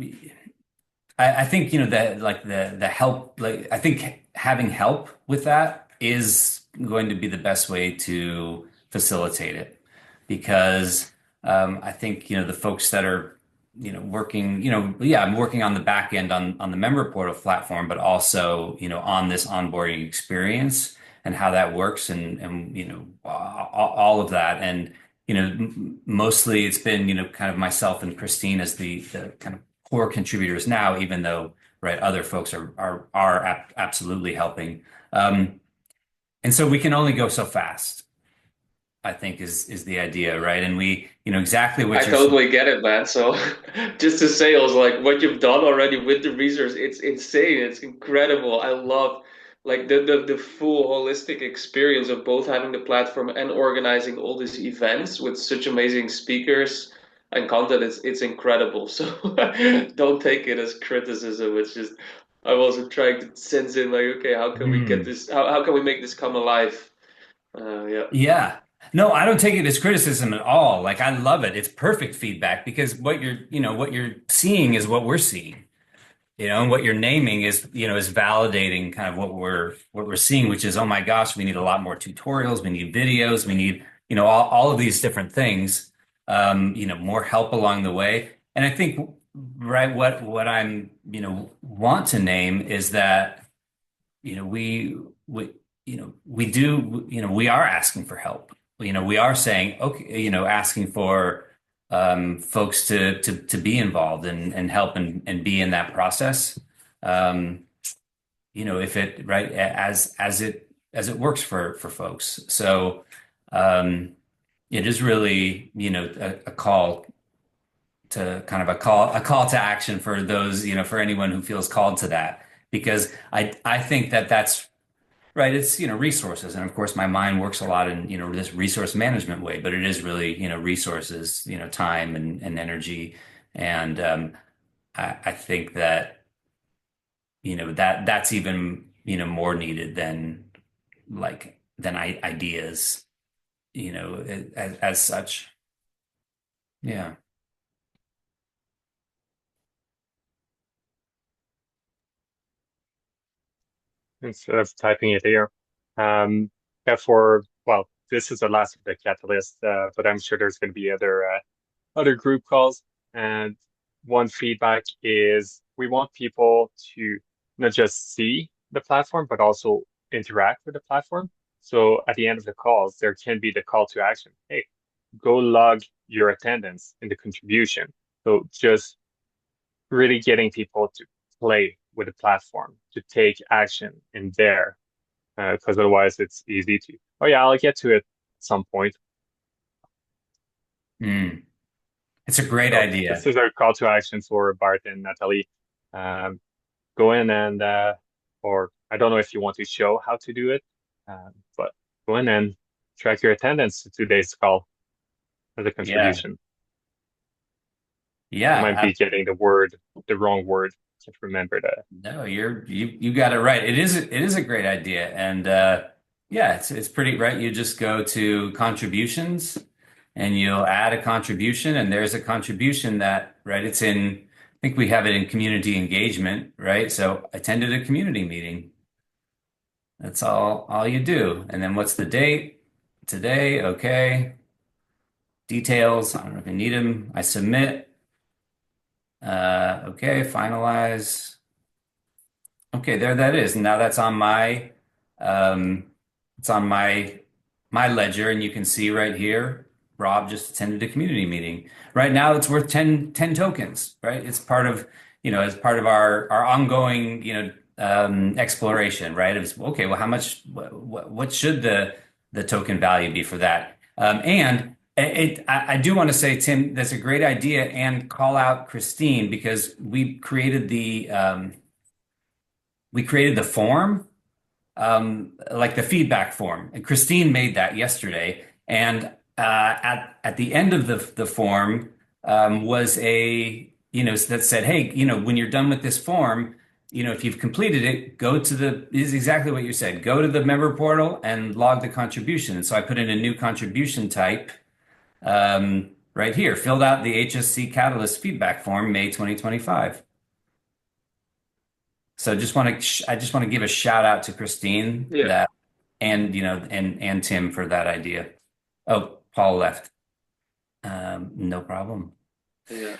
I think that like the help, like I think having help with that is going to be the best way to facilitate it, because I think the folks that are working, yeah, I'm working on the back end on the member portal platform, but also on this onboarding experience and how that works, and all of that. And mostly it's been kind of myself and Christine as the kind of core contributors now, even though right other folks are absolutely helping. And so we can only go so fast, I think is the idea, right? And we exactly I what you're totally get it, man. So just to say, I was like, what you've done already with the resource, it's insane. It's incredible. I love like the full holistic experience of both having the platform and organizing all these events with such amazing speakers. and content, it's incredible. So don't take it as criticism. It's just I'm also trying to sense in like, okay, how can we get this? How can we make this come alive? Yeah. Yeah. No, I don't take it as criticism at all. Like I love it. It's perfect feedback because what you're seeing is what we're seeing. And what you're naming is validating kind of what we're seeing, which is, oh my gosh, we need a lot more tutorials, we need videos, we need, all of these different things, more help along the way. And I think, right, what I'm, want to name is that, we, we are asking for help. We are saying, okay, asking for folks to be involved and help and be in that process. Um, if it right as it works for folks. So it is really, a call to kind of a call to action for those, for anyone who feels called to that, because I think that's right. It's, resources. And of course, my mind works a lot in, this resource management way, but it is really, resources, time and energy. And I think that, that's even, more needed than ideas, as such. Yeah. Instead of typing it here. Well, this is the last of the catalyst, but I'm sure there's going to be other group calls. And one feedback is we want people to not just see the platform, but also interact with the platform. So at the end of the calls, there can be the call to action. Hey, go log your attendance in the contribution. So just really getting people to play with the platform, to take action in there, because otherwise it's easy to, oh yeah, I'll get to it at some point. It's a great So idea. this is our call to action for Bart and Natalie. Go in and, or I don't know if you want to show how to do it, but go in and track your attendance to today's call as a contribution. Yeah. I might be getting the wrong word. Can't remember that. No, you got it right. It is a great idea. And yeah, it's pretty right. You just go to contributions and you'll add a contribution, and there's a contribution that, right, it's in, I think we have it in community engagement, right? So attended a community meeting. That's all you do. And then what's the date? Today, okay. Details, I don't know if you need them. I submit. Okay, finalize. Okay, there that is. Now that's on it's on my ledger, and you can see right here, Rob just attended a community meeting. Right now it's worth 10 tokens, right? It's part of, as part of our ongoing, exploration, right? It's okay, well, how much, what should the token value be for that? And I do want to say, Tim, that's a great idea, and call out Christine, because we created the form, like the feedback form. And Christine made that yesterday. And at the end of the form was that said, hey, when you're done with this form, if you've completed it, is exactly what you said. Go to the member portal and log the contribution. And so I put in a new contribution type right here, filled out the HSC Catalyst feedback form, May 2025. So I just want to give a shout out to Christine and Tim for that idea. Oh, Paul left. No problem. Yeah.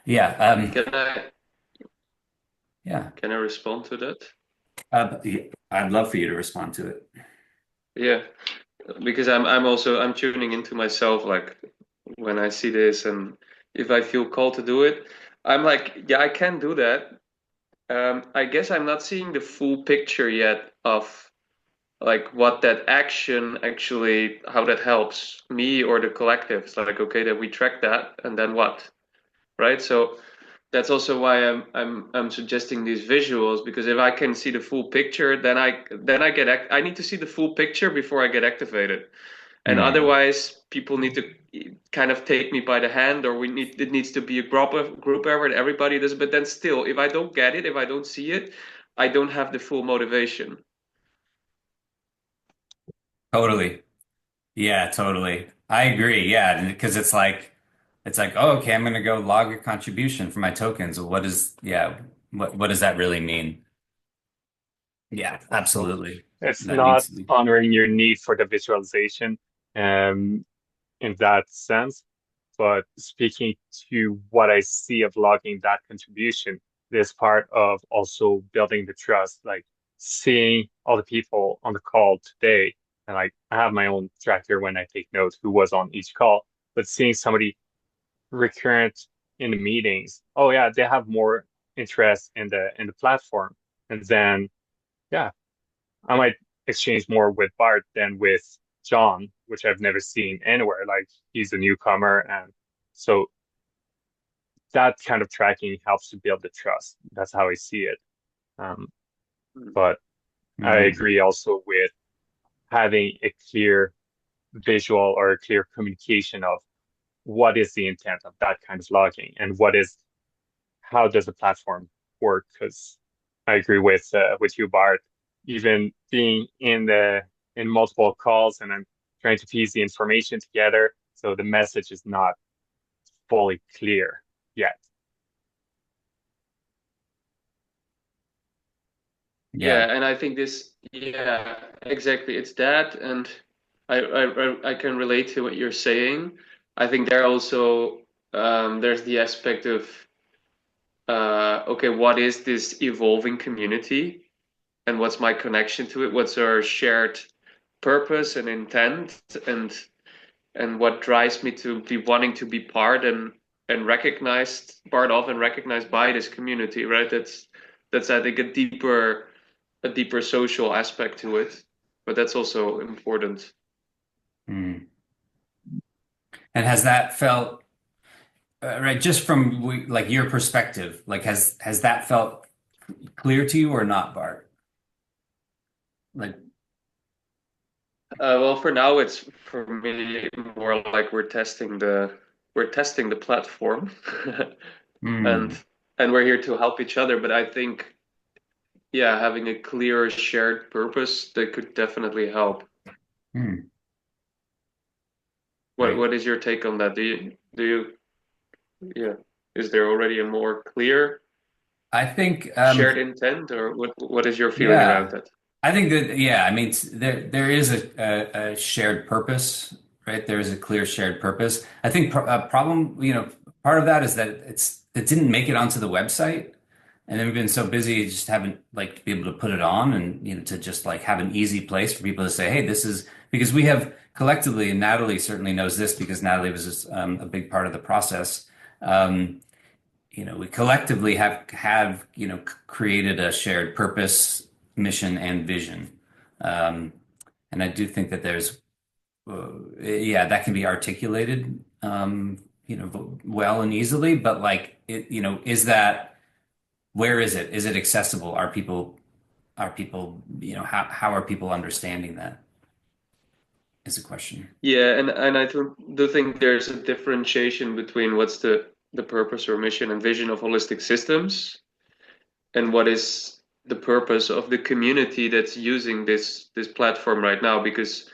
Yeah. Can I respond to that? I'd love for you to respond to it. Yeah, because I'm tuning into myself, like when I see this, and if I feel called to do it, I'm like, yeah, I can do that. I guess I'm not seeing the full picture yet of like what that action actually, how that helps me or the collective. It's like, okay, that we track that, and then what, right? So that's also why I'm suggesting these visuals, because if I can see the full picture, then I need to see the full picture before I get activated. And otherwise people need to kind of take me by the hand, or it needs to be a group effort, everybody does. But then still, if I don't get it, if I don't see it, I don't have the full motivation. Totally. Yeah, totally. I agree. Yeah, because it's like, oh, okay, I'm going to go log a contribution for my tokens. Well, what does that really mean? Yeah, absolutely. It's That not needs to be. honoring your need for the visualization in that sense, but speaking to what I see of logging that contribution, this part of also building the trust, like seeing all the people on the call today, and like I have my own tracker when I take notes who was on each call, but seeing somebody recurrent in the meetings, oh yeah, they have more interest in the platform, and then yeah, I might exchange more with Bart than with John, which I've never seen anywhere. Like he's a newcomer, and so that kind of tracking helps to build the trust. That's how I see it. Um, but I agree also with having a clear visual or a clear communication of what is the intent of that kind of logging and how does the platform work? Because I agree with you, Bart. Even being in multiple calls, and I'm trying to piece the information together, so the message is not fully clear yet. Yeah, and I think yeah, exactly. It's that, and I can relate to what you're saying. I think there also there's the aspect of okay, what is this evolving community, and what's my connection to it? What's our shared purpose and intent, and what drives me to be wanting to be part of and recognized by this community, right? That's I think a deeper social aspect to it, but that's also important. And has that felt right, just from like your perspective, like has that felt clear to you or not, Bart? Like, Well, for now, it's for me more like we're testing the platform, and we're here to help each other. But I think, yeah, having a clear shared purpose that could definitely help. What is your take on that? Yeah, is there already a more clear, I think shared intent, or what is your feeling around that? I think that, yeah, I mean, there is a shared purpose, right? There is a clear shared purpose. I think a problem, part of that is that it didn't make it onto the website, and then we've been so busy, just haven't like be able to put it on, and to just like have an easy place for people to say, hey, this is because we have collectively, and Natalie certainly knows this because Natalie was a big part of the process. We collectively have created a shared purpose, mission, and vision. And I do think that there's, that can be articulated, well and easily, but like, where is it? Is it accessible? How are people understanding that is a question. Yeah, and I do think there's a differentiation between what's the purpose or mission and vision of holistic systems, and what is the purpose of the community that's using this platform right now. Because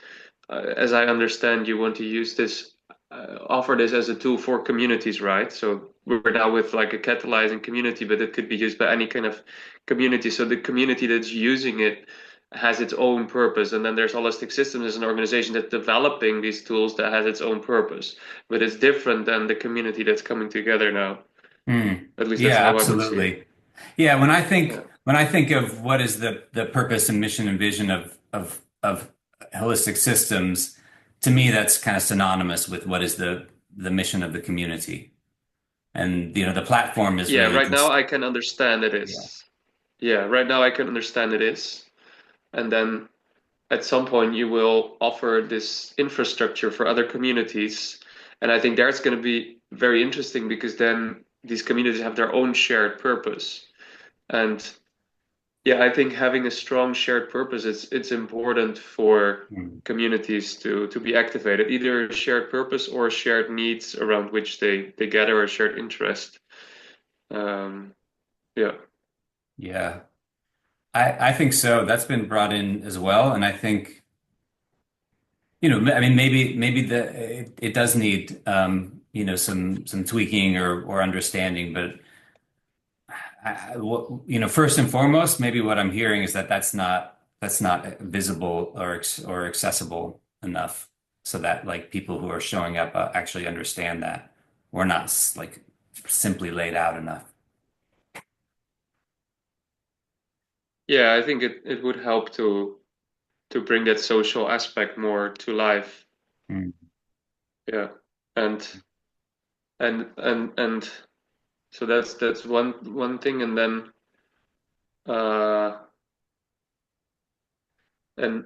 as I understand, you want to use this, offer this as a tool for communities, right? So we're now with like a catalyzing community, but it could be used by any kind of community. So the community that's using it has its own purpose, and then there's holistic systems as an organization that's developing these tools that has its own purpose, but it's different than the community that's coming together now. At least that's Yeah, how I would see absolutely. it. Yeah, when I think of what is the purpose and mission and vision of holistic systems, to me that's kind of synonymous with what is the mission of the community. And the platform is Yeah, really right now just I can understand it is. Yeah, right now I can understand it is. And then at some point you will offer this infrastructure for other communities. And I think that's going to be very interesting, because then these communities have their own shared purpose. And Yeah, I think having a strong shared purpose, it's important for communities to be activated, either a shared purpose or shared needs around which they gather, a shared interest. Um, yeah. Yeah, I think so. That's been brought in as well, and I think, I mean, maybe it does need some tweaking or understanding, but first and foremost, maybe what I'm hearing is that that's not visible or accessible enough, so that like people who are showing up actually understand that we're not like simply laid out enough. Yeah, I think it would help to bring that social aspect more to life. Mm. Yeah. And and so that's one thing, and then uh and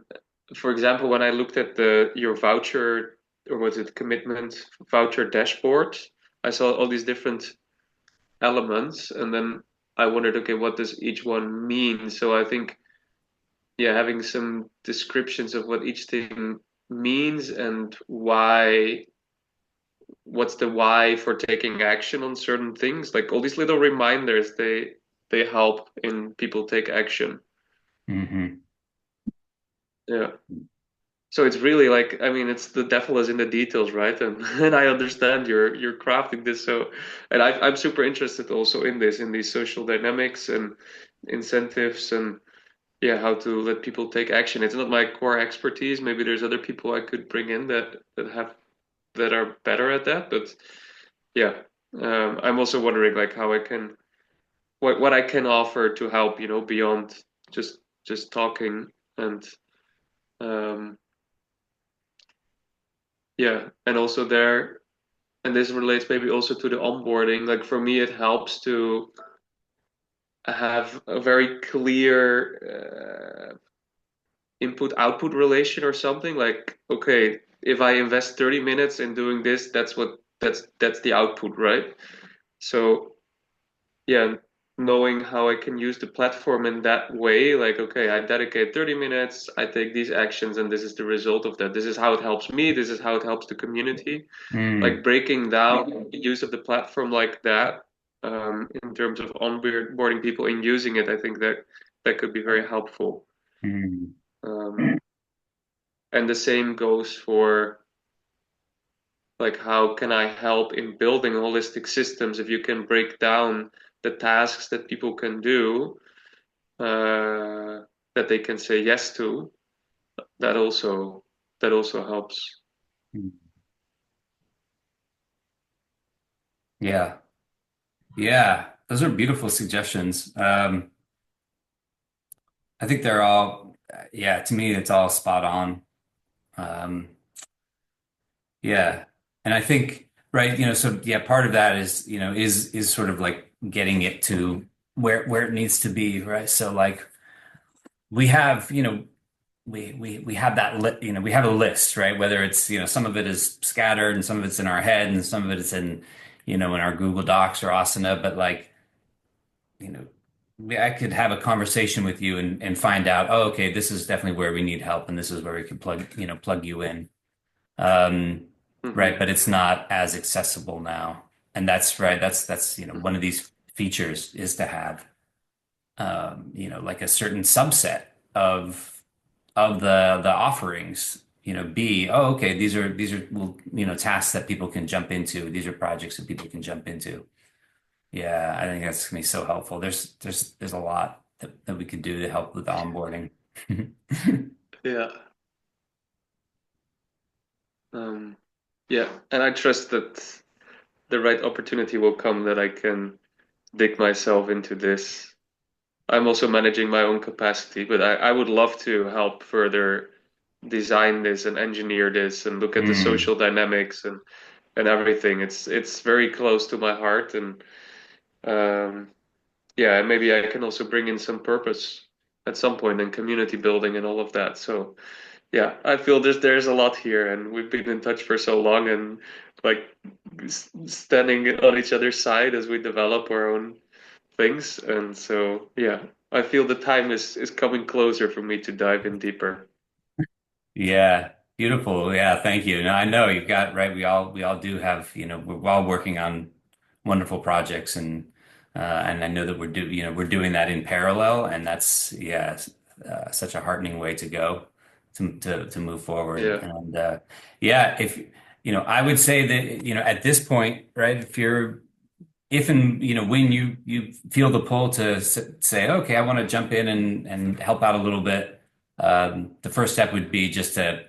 for example, when I looked at your voucher, or was it commitment voucher dashboard, I saw all these different elements, and then I wondered, okay, what does each one mean? So I think, yeah, having some descriptions of what each thing means and why, what's the why for taking action on certain things, like all these little reminders, they help in people take action. Hmm. Yeah. So it's really like, I mean, it's the devil is in the details, right? And and I understand you're crafting this, so, and I'm super interested also in this, in these social dynamics and incentives, and yeah, how to let people take action. It's not my core expertise. Maybe there's other people I could bring in that are better at that. But yeah, I'm also wondering like how I can, what I can offer to help, beyond just talking. And um, yeah, and also there, and this relates maybe also to the onboarding. Like for me, it helps to have a very clear input output relation or something. Like, okay, if I invest 30 minutes in doing this, that's the output, right? So yeah, knowing how I can use the platform in that way, like, okay, I dedicate 30 minutes, I take these actions, and this is the result of that. This is how it helps me, this is how it helps the community. Like Mm. breaking down the use of the platform like that, in terms of onboarding people and using it, I think that could be very helpful. Mm. Um, and the same goes for like how can I help in building holistic systems. If you can break down the tasks that people can do, uh, that they can say yes to, that also that also helps. Mm. Yeah. Yeah, those are beautiful suggestions. I think they're all, yeah, to me, it's all spot on. Um, yeah. And I think, right, so yeah, part of that is, is sort of like getting it to where it needs to be, right? So like we have, we have that we have a list, right? Whether it's, some of it is scattered and some of it's in our head and some of it is in, in our Google Docs or Asana, but like, you know, I could have a conversation with you and find out, oh, okay, this is definitely where we need help, and this is where we can plug you in. Um, right, Hmm. but it's not as accessible now. And that's right. That's one of these features is to have like a certain subset of the offerings, be, oh, okay, these are well, tasks that people can jump into. These are projects that people can jump into. Yeah, I think that's gonna be so helpful. There's a lot that we could do to help with the onboarding. Yeah. Um, yeah, and I trust that the right opportunity will come that I can dig myself into this. I'm also managing my own capacity, but I would love to help further design this and engineer this and look at the Mm, social dynamics and everything. It's very close to my heart, and um, yeah, and maybe I can also bring in some purpose at some point and community building and all of that. So yeah, I feel there's a lot here, and we've been in touch for so long, and like standing on each other's side as we develop our own things. And so yeah, I feel the time is coming closer for me to dive in deeper. Yeah, beautiful. Yeah, thank you. No, I know you've got right. We all do have, we're all working on wonderful projects and I know that we're doing that in parallel and that's yeah, such a heartening way to go to move forward. Yeah, And yeah, if I would say that, at this point, right, if and when you feel the pull to say, okay, I want to jump in and help out a little bit, the first step would be just to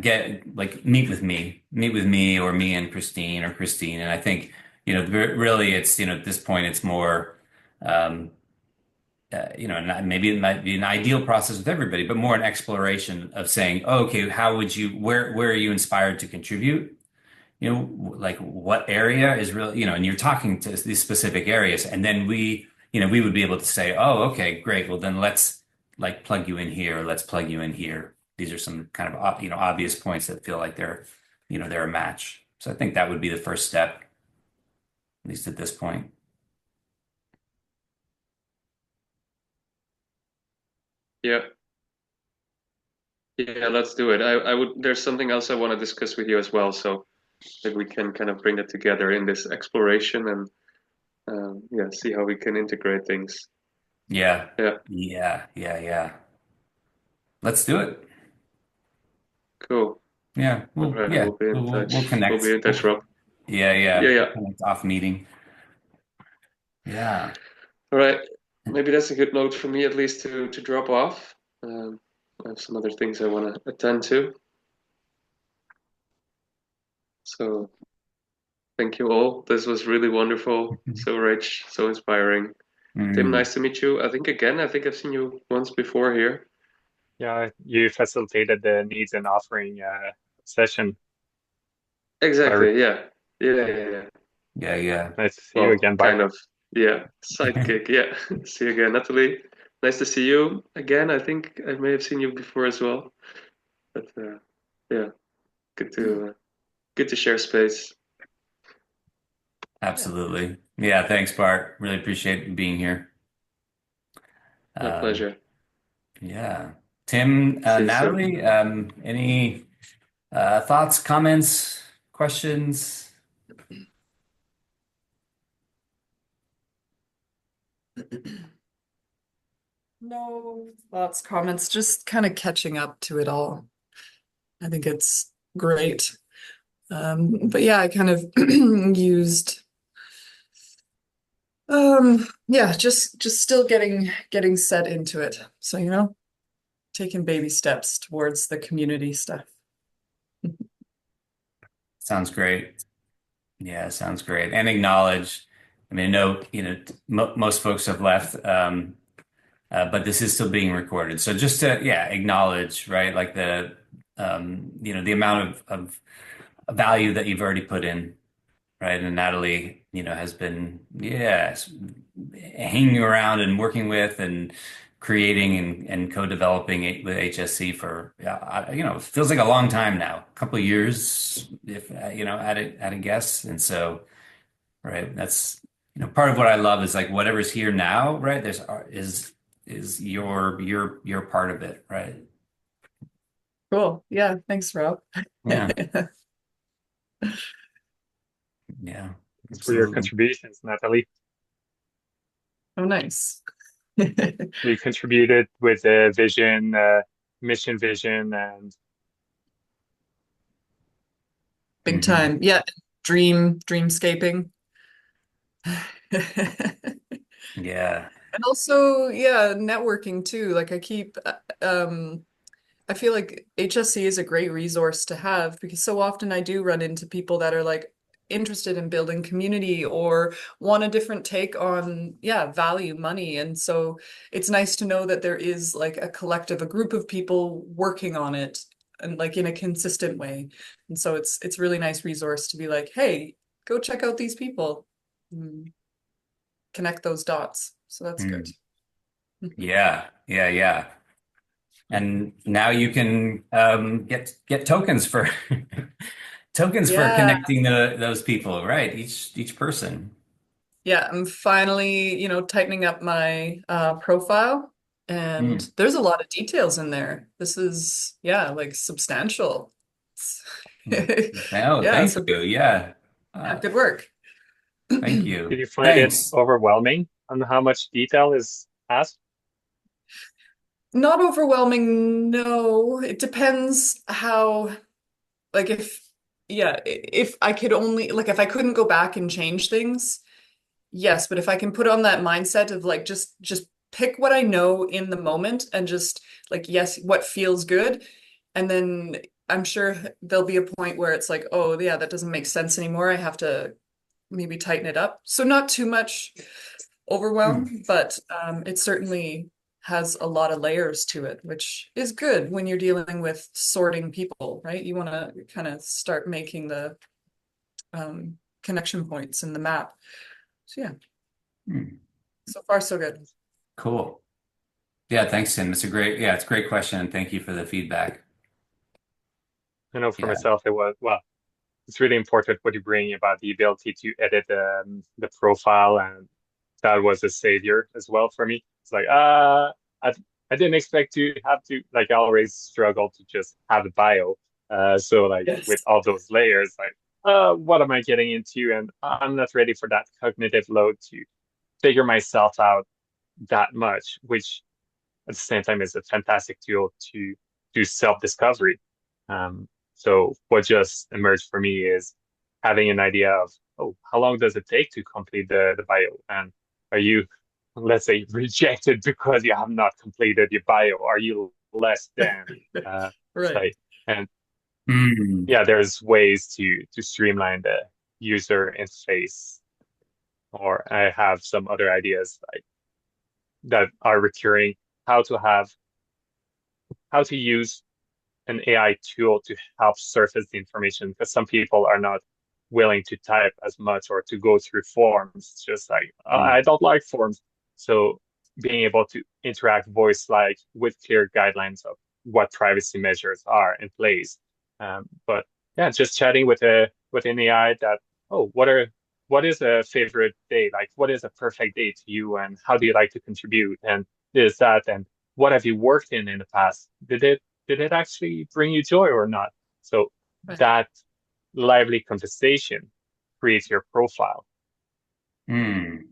get like meet with me or me and Christine or Christine, and I think really it's at this point it's more um, maybe it might be an ideal process with everybody, but more an exploration of saying, oh, okay, how would you where are you inspired to contribute? Like what area is really, and you're talking to these specific areas, and then we would be able to say, oh, okay, great. Well, then let's like plug you in here. Let's plug you in here. These are some kind of, obvious points that feel like they're a match. So I think that would be the first step, at least at this point. yeah, yeah. Let's do it. I would. There's something else I want to discuss with you as well, so that we can kind of bring it together in this exploration and yeah, see how we can integrate things. Yeah. Yeah, Yeah. Yeah. Yeah. Let's do it. cool. Yeah. All Well, right, yeah. we'll be in We'll touch. We'll be connect. in touch, Rob. Yeah. Yeah, Yeah. yeah. We'll connect off meeting. Yeah. All right. Maybe that's a good note for me at least to drop off. I have some other things I want to attend to. So thank you all. This was really wonderful, so rich, so inspiring. Tim, Mm. nice to meet you. I think I've seen you once before here. Yeah, you facilitated the needs and offering session. So Exactly. Yeah. Yeah. Yeah. Yeah. Yeah. Yeah. nice to see you Well, again, Bart. kind of. Yeah. Sidekick. Yeah. See you again, Natalie. Nice to see you again. I think I may have seen you before as well. But yeah, good to share space. Absolutely. Yeah, thanks, Bart. Really appreciate you being here. My Um, pleasure. yeah. Tim, See you soon. Natalie, any thoughts, comments, questions? No thoughts, comments, just kind of catching up to it all. I think it's great. But yeah, I kind of used yeah, just still getting set into it. So, taking baby steps towards the community stuff. Sounds great. Yeah, sounds great. And acknowledge, I mean, I know, most folks have left, but this is still being recorded. So just to, yeah, acknowledge, right, like the amount of value that you've already put in, right? And Natalie, has been, yes, hanging around and working with and creating and co-developing it with HSC for, it feels like a long time now, a couple of years, if, at a guess. And so, right, that's, part of what I love is like whatever's here now, right? Is your part of it, right? Cool. Yeah, thanks, Rob. Yeah. Yeah, Thanks for your absolutely. contributions, Natalie. Oh, nice. You contributed with a vision, mission vision, and Big time. Yeah, dreamscaping. Yeah. And also, yeah, networking too. Like I feel like HSC is a great resource to have because so often I do run into people that are like interested in building community or want a different take on, yeah, value money. And so it's nice to know that there is like a collective, a group of people working on it and like in a consistent way. And so it's really nice resource to be like, hey, go check out these people. Connect those dots. So that's good. Mm. Yeah. Yeah. Yeah. And now you can get tokens for tokens for Yeah. connecting those people, right? Each person. yeah, I'm finally, tightening up my profile, and Mm. there's a lot of details in there. This is, yeah, like substantial. Oh, Yeah, thank so you. Yeah. yeah, Uh, good work. Thank Did you. you find it Thanks. overwhelming on how much detail is asked? Not overwhelming, no. It depends how, like if I could only, like if I couldn't go back and change things, yes, but if I can put on that mindset of like just pick what I know in the moment and just like yes, what feels good, and then I'm sure there'll be a point where it's like, oh yeah, that doesn't make sense anymore. I have to maybe tighten it up. So not too much overwhelm, but it certainly has a lot of layers to it, which is good when you're dealing with sorting people, right? You want to kind of start making the connection points in the map. So yeah, Hmm. so far so good. Cool. Yeah, thanks, Tim. It's a great question, and thank you for the feedback. I know for Yeah. myself, well, it's really important what you bring about the ability to edit the profile, and that was a savior as well for me. It's like, I didn't expect to have to, like, I always struggle to just have a bio. So like with Yes. all those layers, like, what am I getting into? And I'm not ready for that cognitive load to figure myself out that much, which at the same time is a fantastic tool to do self-discovery. So what just emerged for me is having an idea of, oh, how long does it take to complete the bio? And are you, let's say, rejected because you have not completed your bio? Are you less than? Right. Say, and Mm. yeah, there's ways to streamline the user interface. Or I have some other ideas like that are recurring, how to have how to use an AI tool to help surface the information, because some people are not willing to type as much or to go through forms. It's just like, I don't like forms. So being able to interact voice like with clear guidelines of what privacy measures are in place. But yeah, just chatting with an AI that, oh, what is a favorite day? Like, what is a perfect day to you, and how do you like to contribute? And this, that, and what have you worked in the past? Did it actually bring you joy or not? So Right. that lively conversation creates your profile. Mm.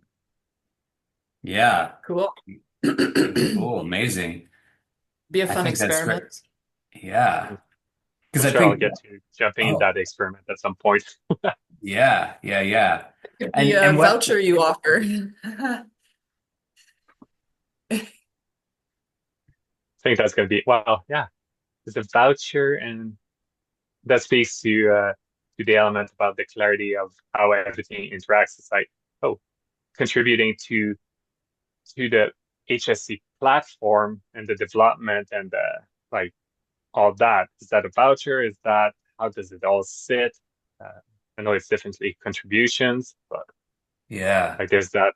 Yeah. Cool. Cool. Amazing. Be a I fun think that's great. experiment. Yeah. I'm Because I sure I'll think, get to jumping in oh, that experiment at some point. yeah. The And what, voucher you offer. I think that's going to be, well, yeah, there's a voucher, and that speaks to the element about the clarity of how everything interacts. It's like, oh, contributing to the HSC platform and the development and like all that. Is that a voucher? Is that, how does it all sit? Uh, I know it's definitely contributions, but yeah. like there's that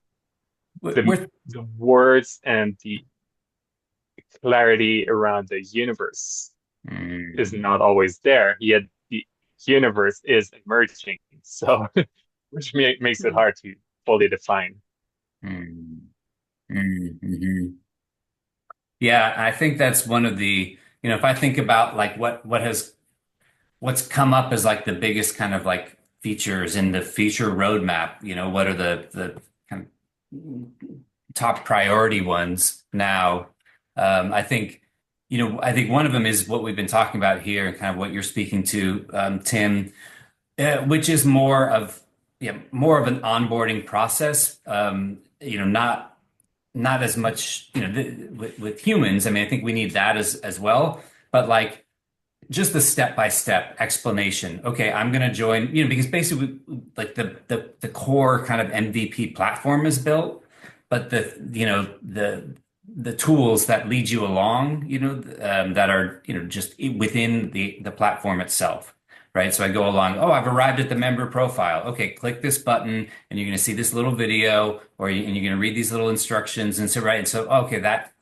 the We're, the words and the clarity around the universe is mm, not always there. Yet the universe is emerging, so which makes it hard to fully define. mm, mhm. Yeah, I think that's one of the, if I think about like what's come up as like the biggest kind of like features in the feature roadmap, what are the kind of top priority ones now? I think one of them is what we've been talking about here and kind of what you're speaking to, Tim, which is more of an onboarding process. Not as much, with humans. I mean, I think we need that as well, but like just the step-by-step explanation. Okay, I'm going to join, because basically like the core kind of MVP platform is built, but the tools that lead you along, that are, just within the platform itself. Right. So I go along, oh, I've arrived at the member profile. Okay, click this button and you're going to see this little video and you're going to read these little instructions. And so, right. And so, okay, that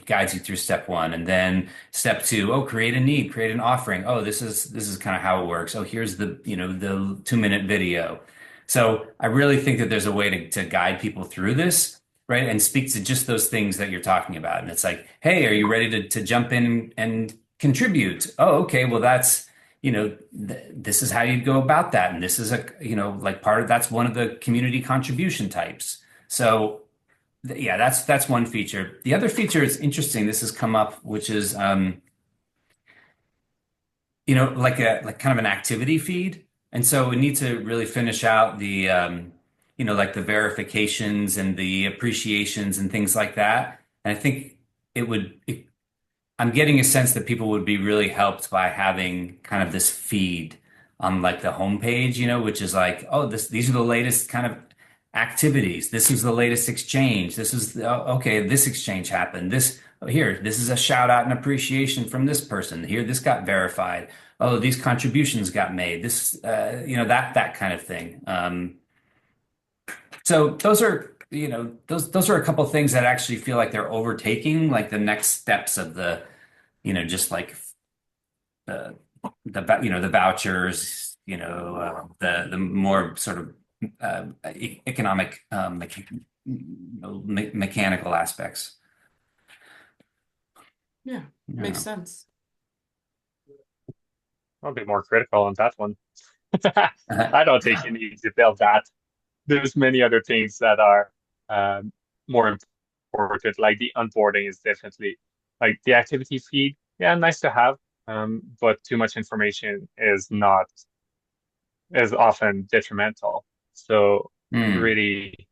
guides you through step one. And then step two, oh, create a need, create an offering. Oh, this is kind of how it works. Oh, here's the 2-minute video. So I really think that there's a way to guide people through this, right? And speak to just those things that you're talking about. And it's like, hey, are you ready to jump in and contribute? Oh, okay. Well, that's, this is how you'd go about that. And this is like that's one of the community contribution types. So yeah, that's one feature. The other feature is interesting. This has come up, which is, like kind of an activity feed. And so we need to really finish out the, like the verifications and the appreciations and things like that. And I think I'm getting a sense that people would be really helped by having kind of this feed on like the homepage, which is like, oh, these are the latest kind of activities. This is the latest exchange. This is okay. This exchange happened. This is a shout out and appreciation from this person. Here, this got verified. Oh, these contributions got made. This, that kind of thing. So those are, those are a couple of things that actually feel like they're overtaking like the next steps of the, just like the vouchers, the more sort of economic mechanical aspects. Yeah, makes sense. I'll be more critical on that one. I don't think you need to build that. There's many other things that are more important, like the onboarding is definitely like the activity feed. Yeah, nice to have, but too much information is often detrimental. So really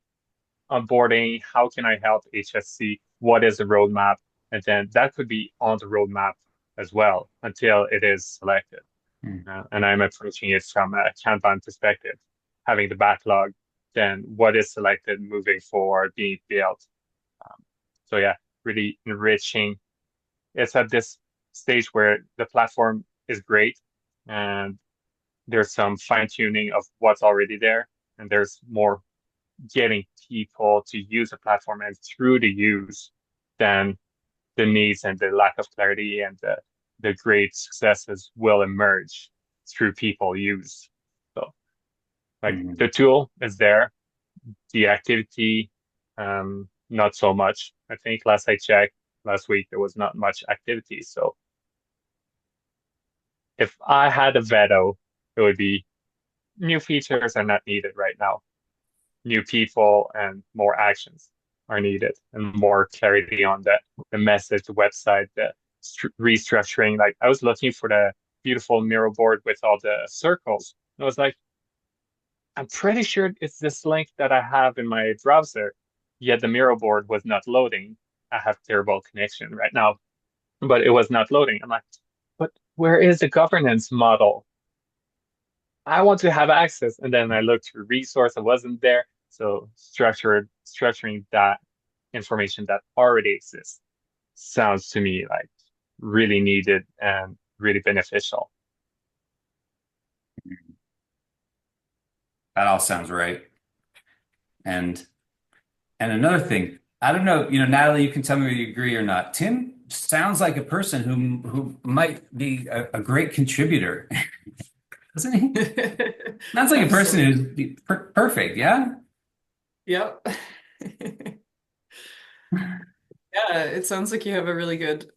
onboarding, how can I help HSC? What is the roadmap? And then that could be on the roadmap as well until it is selected. And I'm approaching it from a Kanban perspective, having the backlog, then what is selected moving forward, being built. So yeah, really enriching. It's at this stage where the platform is great and there's some fine tuning of what's already there. And there's more getting people to use the platform and through the use than the needs and the lack of clarity and the great successes will emerge through people use. So like the tool is there, the activity, not so much. I think last I checked, last week, there was not much activity. So if I had a veto, it would be new features are not needed right now. New people and more actions are needed and more clarity on the message, the website, the restructuring. Like I was looking for the beautiful mural board with all the circles. And I was like, I'm pretty sure it's this link that I have in my browser, yet the mural board was not loading. I have terrible connection right now, but it was not loading. I'm like, but where is the governance model? I want to have access. And then I looked through resource, it wasn't there. So structuring that information that already exists sounds to me like really needed and really beneficial. That all sounds right. And another thing, I don't know, Natalie, you can tell me whether you agree or not. Tim sounds like a person who might be a great contributor, doesn't he? Sounds like a person who's perfect, yeah? Yep. Yeah, it sounds like you have a really good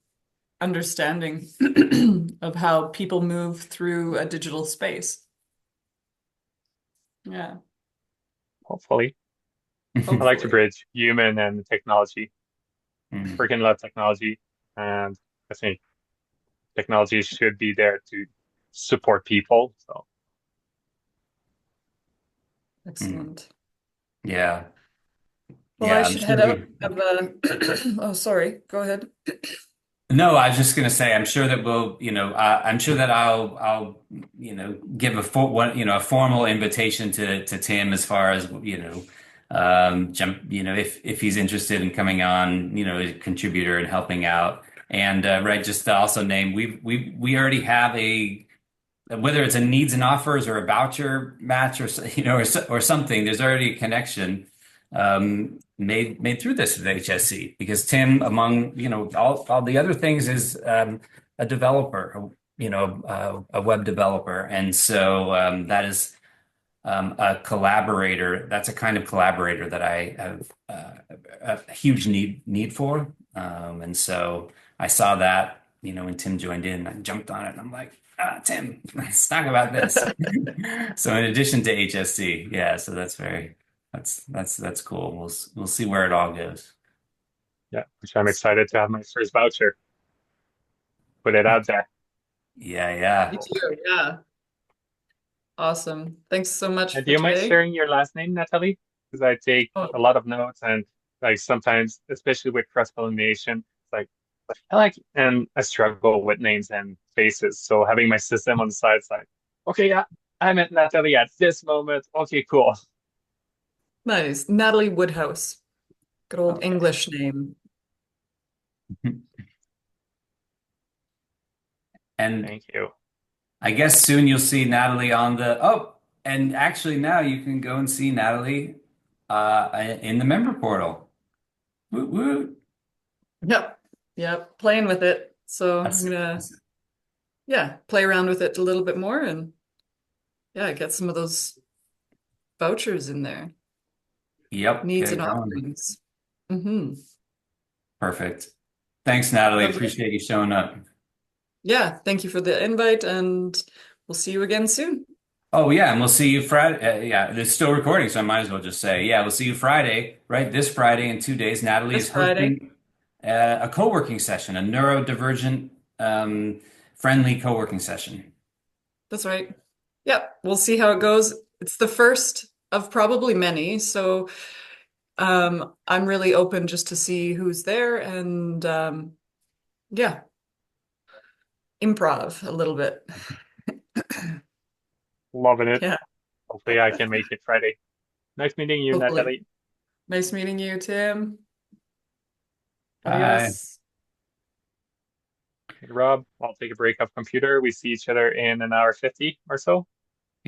understanding of how people move through a digital space. Yeah. Hopefully. I like to bridge human and technology. Freaking love technology. And I think technology should be there to support people. So Excellent. Yeah. Well, I should head out. Oh, sorry. Go ahead. No, I was just going to say, I'm sure that I'm sure that I'll, give a formal invitation to Tim as far as, if he's interested in coming on, a contributor and helping out. And, right, just to also name, we already have whether it's a needs and offers or a voucher match or something, there's already a connection made through this with HSC because Tim, among all the other things, is a developer, a web developer, and so that is a collaborator. That's a kind of collaborator that I have a huge need for. And so I saw that, when Tim joined in, I jumped on it and I'm like, Tim, let's talk about this. So in addition to HSC, yeah, so that's cool. We'll see where it all goes. Yeah, which I'm excited to have my first voucher. Put it out there. Yeah, yeah. Me too. Yeah. Awesome. Thanks so much And do for you mind today. sharing your last name, Natalie? Because I take Oh, a lot of notes and like sometimes, especially with cross-pollination, it's like I like and I struggle with names and faces. So having my system on the side, it's like, okay, yeah, I met Natalie at this moment. Okay, cool. nice. Natalie Woodhouse. Good old Okay, English name. And thank you. I guess soon you'll see Natalie and actually now you can go and see Natalie in the member portal. Woot woot. Yep. Yep. Playing with it. So I'm That's, gonna, that's yeah, play around with it a little bit more and yeah, get some of those vouchers in there. Yep, get Needs and it going. offerings. Mm-hmm. Perfect. Thanks, Natalie. Lovely. Appreciate you showing up. Yeah, thank you for the invite and we'll see you again soon. Oh yeah, and we'll see you Friday. Yeah, it's still recording, so I might as well just say, yeah, we'll see you Friday, right? This Friday in 2 days. Natalie This is Friday. hosting a co-working session, a neurodivergent friendly co-working session. That's right. Yep, we'll see how it goes. It's the first of probably many, so I'm really open just to see who's there and yeah, improv a little bit. Loving it. Yeah, Hopefully I can make it Friday. Nice meeting you, hopefully. Natalie. Nice meeting you, Tim. Bye. Adios. Rob, I'll take a break off computer. We see each other in an hour 50 or so.